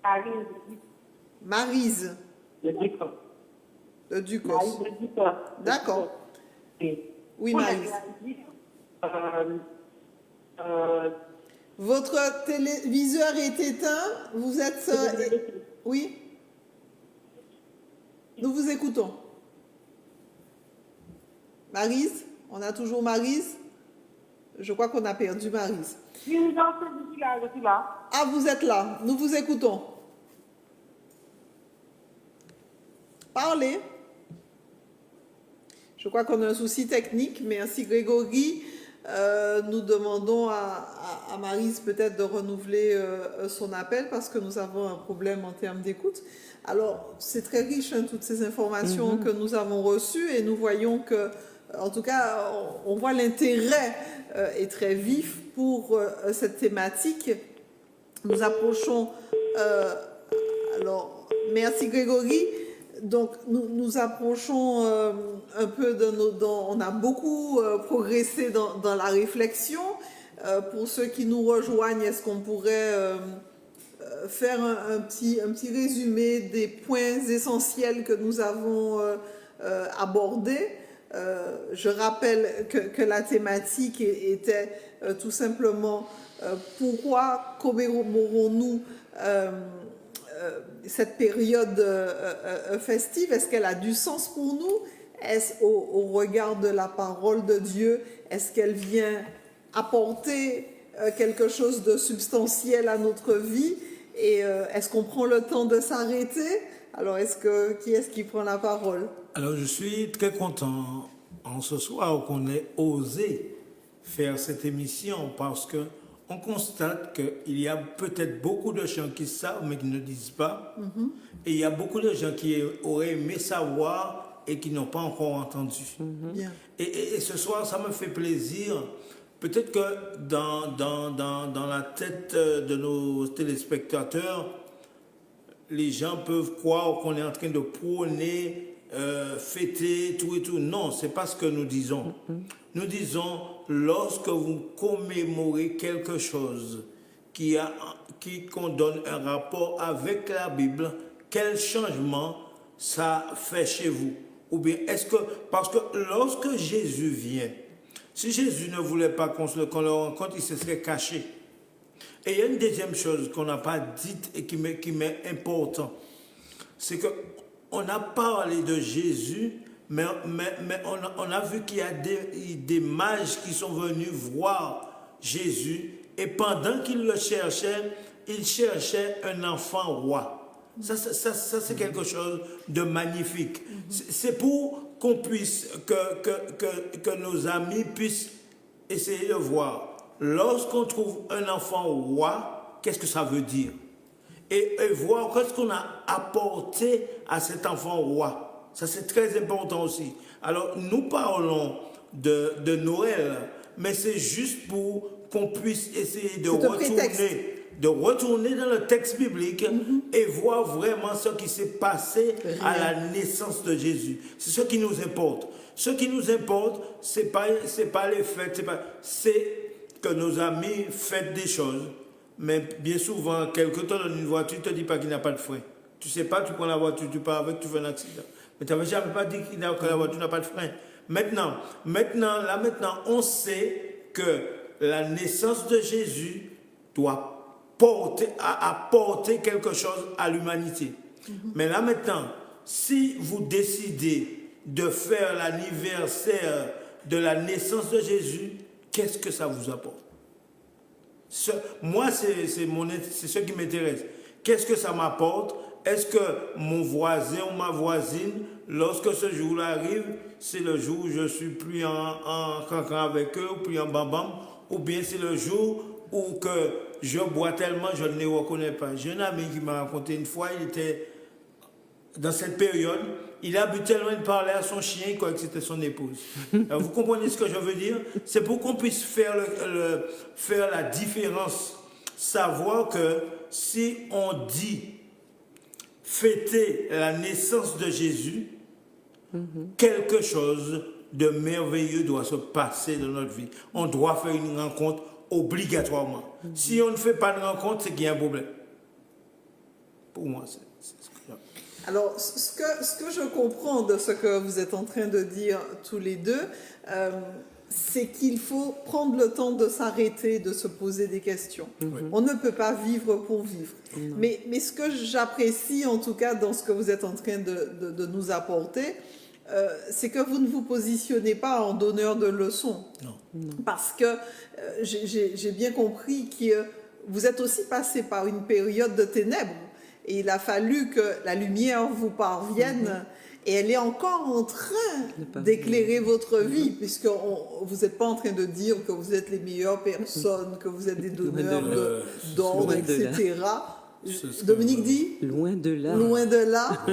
Maryse. Maryse. De Ducos. De Ducos. Maryse de Ducos. D'accord. Oui, Maryse. Votre téléviseur est éteint. Vous êtes... Oui? Nous vous écoutons. Maryse? On a toujours Maryse? Je crois qu'on a perdu Maryse. Je suis là. Ah, vous êtes là. Nous vous écoutons. Parlez. Je crois qu'on a un souci technique. Merci Grégory. Nous demandons à Maryse peut-être de renouveler son appel parce que nous avons un problème en termes d'écoute. Alors, c'est très riche, hein, toutes ces informations que nous avons reçues et nous voyons que, en tout cas, on voit l'intérêt est très vif pour cette thématique. Nous approchons... alors, merci Grégory. Donc, nous approchons un peu on a beaucoup progressé dans la réflexion. Pour ceux qui nous rejoignent, est-ce qu'on pourrait faire un petit résumé des points essentiels que nous avons abordés? Je rappelle que la thématique était tout simplement pourquoi commémorons-nous cette période festive? Est-ce qu'elle a du sens pour nous? Est-ce au regard de la parole de Dieu? Est-ce qu'elle vient apporter quelque chose de substantiel à notre vie? Et est-ce qu'on prend le temps de s'arrêter? Alors, qui est-ce qui prend la parole? Alors, je suis très content en ce soir qu'on ait osé faire cette émission parce que on constate qu'il y a peut-être beaucoup de gens qui savent mais qui ne disent pas. Et il y a beaucoup de gens qui auraient aimé savoir et qui n'ont pas encore entendu. Et ce soir, ça me fait plaisir. Peut-être que dans la tête de nos téléspectateurs, les gens peuvent croire qu'on est en train de prôner, fêter, tout et tout. Non, c'est pas ce que nous disons. Nous disons, lorsque vous commémorez quelque chose qu'on donne un rapport avec la Bible, quel changement ça fait chez vous? Ou bien est-ce que, parce que lorsque Jésus vient, si Jésus ne voulait pas qu'on le rencontre, il se serait caché. Et il y a une deuxième chose qu'on n'a pas dite et qui m'est important, c'est qu'on a parlé de Jésus, mais on a vu qu'il y a des mages qui sont venus voir Jésus et pendant qu'ils le cherchaient, ils cherchaient un enfant roi. Ça c'est quelque chose de magnifique. C'est pour qu'on puisse, que nos amis puissent essayer de voir. Lorsqu'on trouve un enfant roi, qu'est-ce que ça veut dire? et voir qu'est-ce qu'on a apporté à cet enfant roi. Ça, c'est très important aussi. Alors, nous parlons de Noël, mais c'est juste pour qu'on puisse essayer de retourner dans le texte biblique et voir vraiment ce qui s'est passé à la naissance de Jésus. C'est ce qui nous importe. Ce qui nous importe, c'est pas les fêtes, c'est que nos amis fêtent des choses, mais bien souvent, quelqu'un te donne une voiture, tu ne te dis pas qu'il n'a pas de frein. Tu ne sais pas, tu prends la voiture, tu pars avec, tu fais un accident. Mais tu n'avais jamais pas dit que la voiture n'a pas de frein. Maintenant, on sait que la naissance de Jésus doit apporter quelque chose à l'humanité. Mais là maintenant, si vous décidez de faire l'anniversaire de la naissance de Jésus, qu'est-ce que ça vous apporte? Moi, c'est ce qui m'intéresse. Qu'est-ce que ça m'apporte? Est-ce que mon voisin ou ma voisine, lorsque ce jour-là arrive, c'est le jour où je suis plus en cancan avec eux, ou plus en bambam, ou bien c'est le jour où que je bois tellement, je ne les reconnais pas. J'ai un ami qui m'a raconté une fois, il était dans cette période, il a bu tellement, il parlait à son chien, il croyait que c'était son épouse. Alors, vous comprenez ce que je veux dire? C'est pour qu'on puisse faire la différence, savoir que si on dit fêter la naissance de Jésus, quelque chose de merveilleux doit se passer dans notre vie. On doit faire une rencontre obligatoirement. Si on ne fait pas de rencontre, c'est qu'il y a un problème. Pour moi, c'est ce que j'ai. Alors, ce que je comprends de ce que vous êtes en train de dire tous les deux, c'est qu'il faut prendre le temps de s'arrêter, de se poser des questions. On ne peut pas vivre pour vivre. Mais ce que j'apprécie, en tout cas, dans ce que vous êtes en train de nous apporter, c'est que vous ne vous positionnez pas en donneur de leçons. Parce que j'ai bien compris que vous êtes aussi passé par une période de ténèbres. Et il a fallu que la lumière vous parvienne. Et elle est encore en train d'éclairer votre vie, puisque vous n'êtes pas en train de dire que vous êtes les meilleures personnes, que vous êtes des donneurs d'ordre, etc. Dominique dit? Loin de là. Loin de là.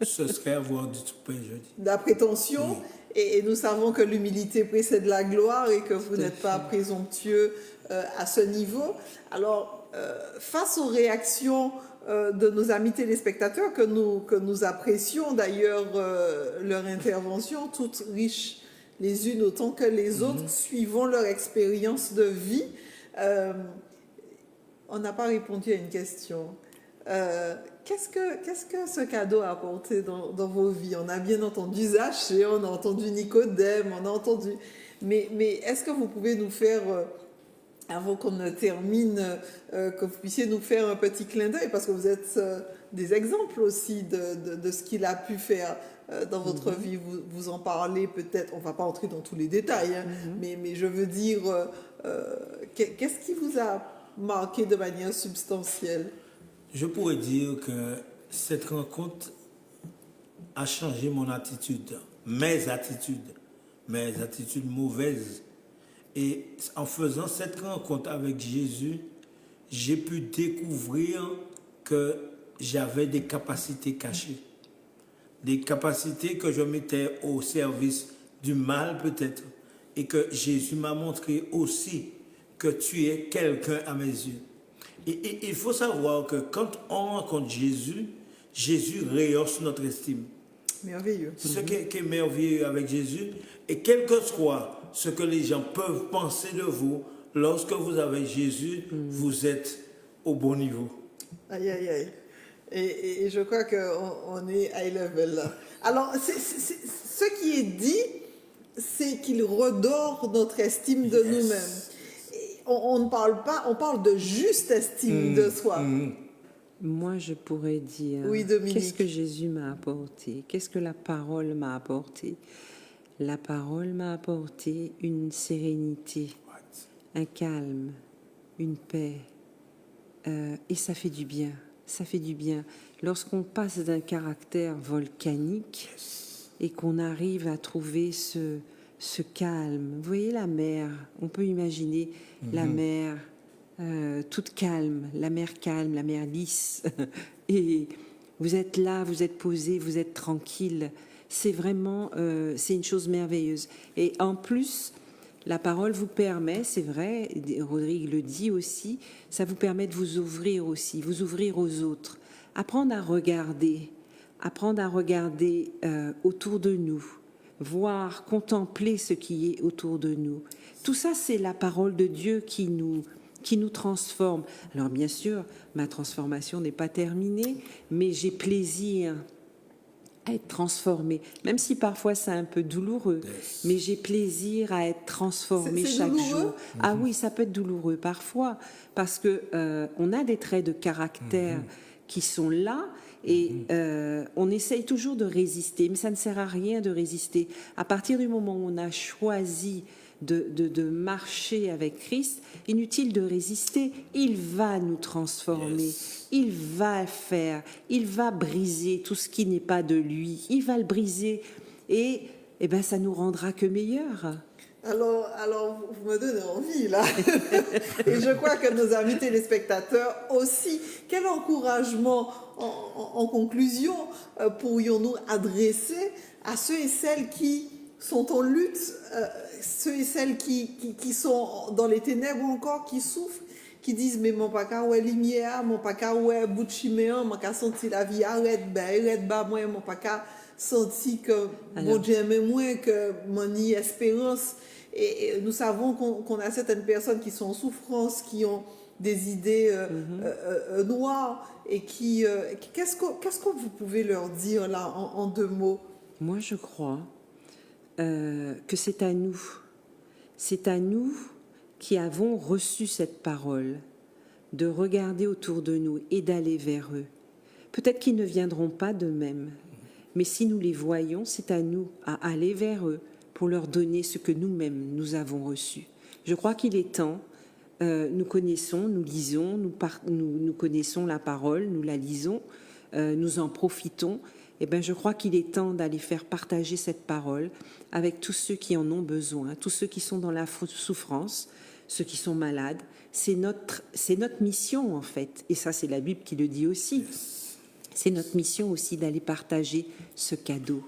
Ce serait avoir du tout pain, je dis. La prétention. Et nous savons que l'humilité précède la gloire et que vous n'êtes pas présomptueux à ce niveau. Alors, face aux réactions de nos amis téléspectateurs, que nous apprécions d'ailleurs leur intervention, toutes riches les unes autant que les autres, suivant leur expérience de vie. On n'a pas répondu à une question. Qu'est-ce que ce cadeau a apporté dans vos vies? On a bien entendu Zachée, on a entendu Nicodème, on a entendu... Mais est-ce que vous pouvez nous faire... avant qu'on ne termine, que vous puissiez nous faire un petit clin d'œil, parce que vous êtes des exemples aussi de ce qu'il a pu faire dans votre vie. Vous en parlez peut-être, on ne va pas entrer dans tous les détails, hein, mais je veux dire, qu'est-ce qui vous a marqué de manière substantielle? Je pourrais dire que cette rencontre a changé mon attitude, mes attitudes mauvaises. Et en faisant cette rencontre avec Jésus, j'ai pu découvrir que j'avais des capacités cachées. Des capacités que je mettais au service du mal peut-être. Et que Jésus m'a montré aussi que tu es quelqu'un à mes yeux. Et il faut savoir que quand on rencontre Jésus, Jésus rehausse notre estime. Merveilleux. C'est ce qui est merveilleux avec Jésus. Et quel que soit ce que les gens peuvent penser de vous, lorsque vous avez Jésus, vous êtes au bon niveau. Aïe, aïe, aïe. Et je crois qu'on est high level là. Alors, ce qui est dit, c'est qu'il redore notre estime de nous-mêmes. On ne parle pas, on parle de juste estime de soi. Moi, je pourrais dire, qu'est-ce que Jésus m'a apporté? Qu'est-ce que la parole m'a apporté? La parole m'a apporté une sérénité, un calme, une paix. Et ça fait du bien. Ça fait du bien. Lorsqu'on passe d'un caractère volcanique et qu'on arrive à trouver ce calme. Vous voyez la mer, on peut imaginer la mer toute calme, la mer lisse. Et vous êtes là, vous êtes posé, vous êtes tranquille. C'est vraiment, c'est une chose merveilleuse. Et en plus, la parole vous permet, c'est vrai, Rodrigue le dit aussi, ça vous permet de vous ouvrir aussi, vous ouvrir aux autres. Apprendre à regarder autour de nous, voir, contempler ce qui est autour de nous. Tout ça, c'est la parole de Dieu qui nous transforme. Alors bien sûr, ma transformation n'est pas terminée, mais j'ai plaisir à être transformée, même si parfois c'est un peu douloureux, mais j'ai plaisir à être transformée chaque jour. Ah oui, ça peut être douloureux parfois, parce que on a des traits de caractère qui sont là, et on essaye toujours de résister, mais ça ne sert à rien de résister. À partir du moment où on a choisi de marcher avec Christ, inutile de résister, il va nous transformer, il va faire, il va briser tout ce qui n'est pas de lui, il va le briser, et ben ça nous rendra que meilleurs. Alors, vous me donnez envie, là. Et je crois que nos amis téléspectateurs aussi. Quel encouragement, en conclusion, pourrions-nous adresser à ceux et celles qui sont en lutte, ceux et celles qui sont dans les ténèbres ou encore qui souffrent, qui disent « Mais mon paka ouais lumière, mon paka ouais bout de chiméen, mon paka senti la vie arrête bas, moi mon paka senti que mon Dieu aime moins, que mon y espérance ». Et nous savons qu'on a certaines personnes qui sont en souffrance, qui ont des idées noires, et qui... Qu'est-ce que vous pouvez leur dire là en 2 mots? Moi, je crois que c'est à nous qui avons reçu cette parole, de regarder autour de nous et d'aller vers eux. Peut-être qu'ils ne viendront pas d'eux-mêmes, mais si nous les voyons, c'est à nous à aller vers eux pour leur donner ce que nous-mêmes nous avons reçu. Je crois qu'il est temps, nous connaissons, nous lisons, nous connaissons la parole, nous la lisons, nous en profitons. Eh bien, je crois qu'il est temps d'aller faire partager cette parole avec tous ceux qui en ont besoin, tous ceux qui sont dans la souffrance, ceux qui sont malades. C'est notre mission, en fait. Et ça, c'est la Bible qui le dit aussi. C'est notre mission aussi d'aller partager ce cadeau.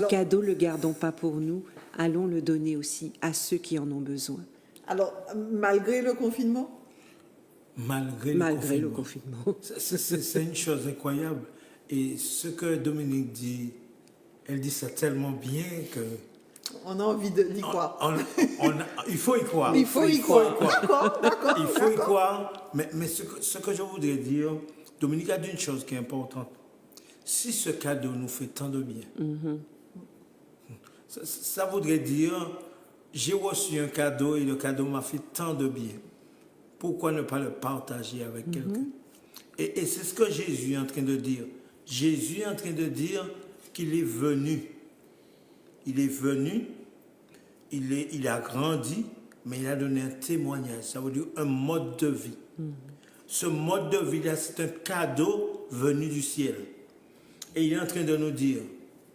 Cadeau, ne le gardons pas pour nous, allons le donner aussi à ceux qui en ont besoin. Alors, malgré le confinement? Malgré le confinement. C'est une chose incroyable. Et ce que Dominique dit, elle dit ça tellement bien que... On a envie d'y croire. Il faut y croire. Il faut y croire. D'accord. Il faut y croire. Mais ce que je voudrais dire, Dominique a dit une chose qui est importante. Si ce cadeau nous fait tant de bien, ça voudrait dire, j'ai reçu un cadeau et le cadeau m'a fait tant de bien. Pourquoi ne pas le partager avec quelqu'un? Et c'est ce que Jésus est en train de dire. Jésus est en train de dire qu'il est venu. Il est venu, il a grandi, mais il a donné un témoignage. Ça veut dire un mode de vie. Ce mode de vie-là, c'est un cadeau venu du ciel. Et il est en train de nous dire,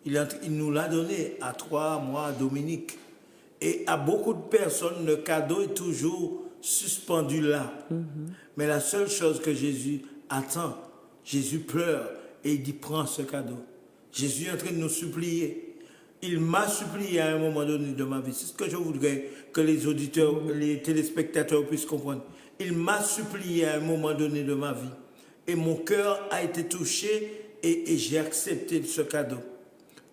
il nous l'a donné à toi, moi, à Dominique. Et à beaucoup de personnes, le cadeau est toujours suspendu là. Mais la seule chose que Jésus attend, Jésus pleure et il dit, prends ce cadeau. Jésus est en train de nous supplier. Il m'a supplié à un moment donné de ma vie. C'est ce que je voudrais que les auditeurs, les téléspectateurs puissent comprendre. Il m'a supplié à un moment donné de ma vie. Et mon cœur a été touché et j'ai accepté ce cadeau.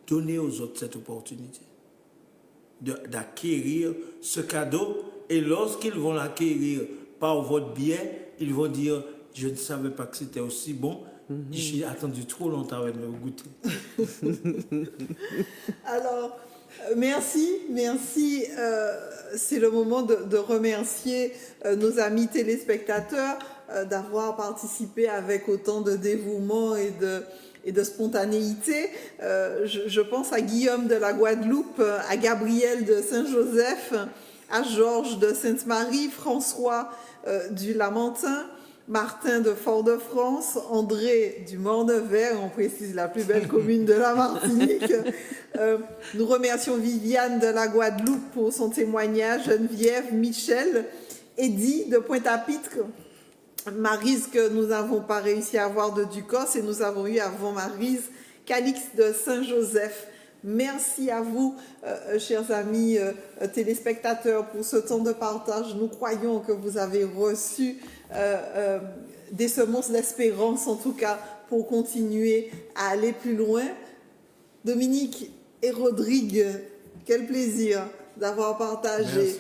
Donnez aux autres cette opportunité d'acquérir ce cadeau. Et lorsqu'ils vont l'acquérir par votre biais, ils vont dire, je ne savais pas que c'était aussi bon. J'ai attendu trop longtemps avec le goûter. Alors, merci. C'est le moment de remercier nos amis téléspectateurs d'avoir participé avec autant de dévouement et de spontanéité. Je pense à Guillaume de la Guadeloupe, à Gabriel de Saint-Joseph, à Georges de Sainte-Marie, François du Lamentin, Martin de Fort-de-France, André du Morne-Vert, on précise la plus belle commune de la Martinique. Nous remercions Viviane de la Guadeloupe pour son témoignage, Geneviève, Michel Eddie de Pointe-à-Pitre. Maryse que nous n'avons pas réussi à avoir de Ducos et nous avons eu avant Maryse Calix de Saint-Joseph. Merci à vous, chers amis téléspectateurs, pour ce temps de partage. Nous croyons que vous avez reçu des semences d'espérance, en tout cas, pour continuer à aller plus loin. Dominique et Rodrigue, quel plaisir d'avoir partagé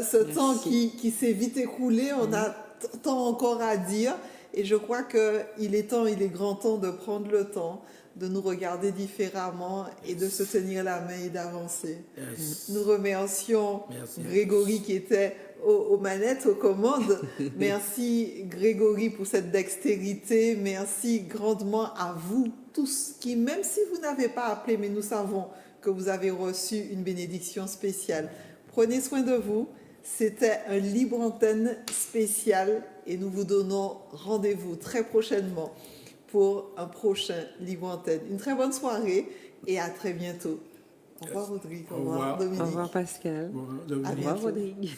ce temps qui s'est vite écoulé. On a tant encore à dire et je crois qu'il est grand temps de prendre le temps de nous regarder différemment et de se tenir la main et d'avancer. Nous remercions Grégory qui était aux manettes, aux commandes. Merci Grégory pour cette dextérité. Merci grandement à vous tous qui, même si vous n'avez pas appelé, mais nous savons que vous avez reçu une bénédiction spéciale. Prenez soin de vous. C'était un Libre Antenne spécial et nous vous donnons rendez-vous très prochainement pour un prochain Libre Antenne. Une très bonne soirée et à très bientôt. Au revoir Rodrigue, au revoir Dominique. Au revoir Pascal. Au revoir Rodrigue.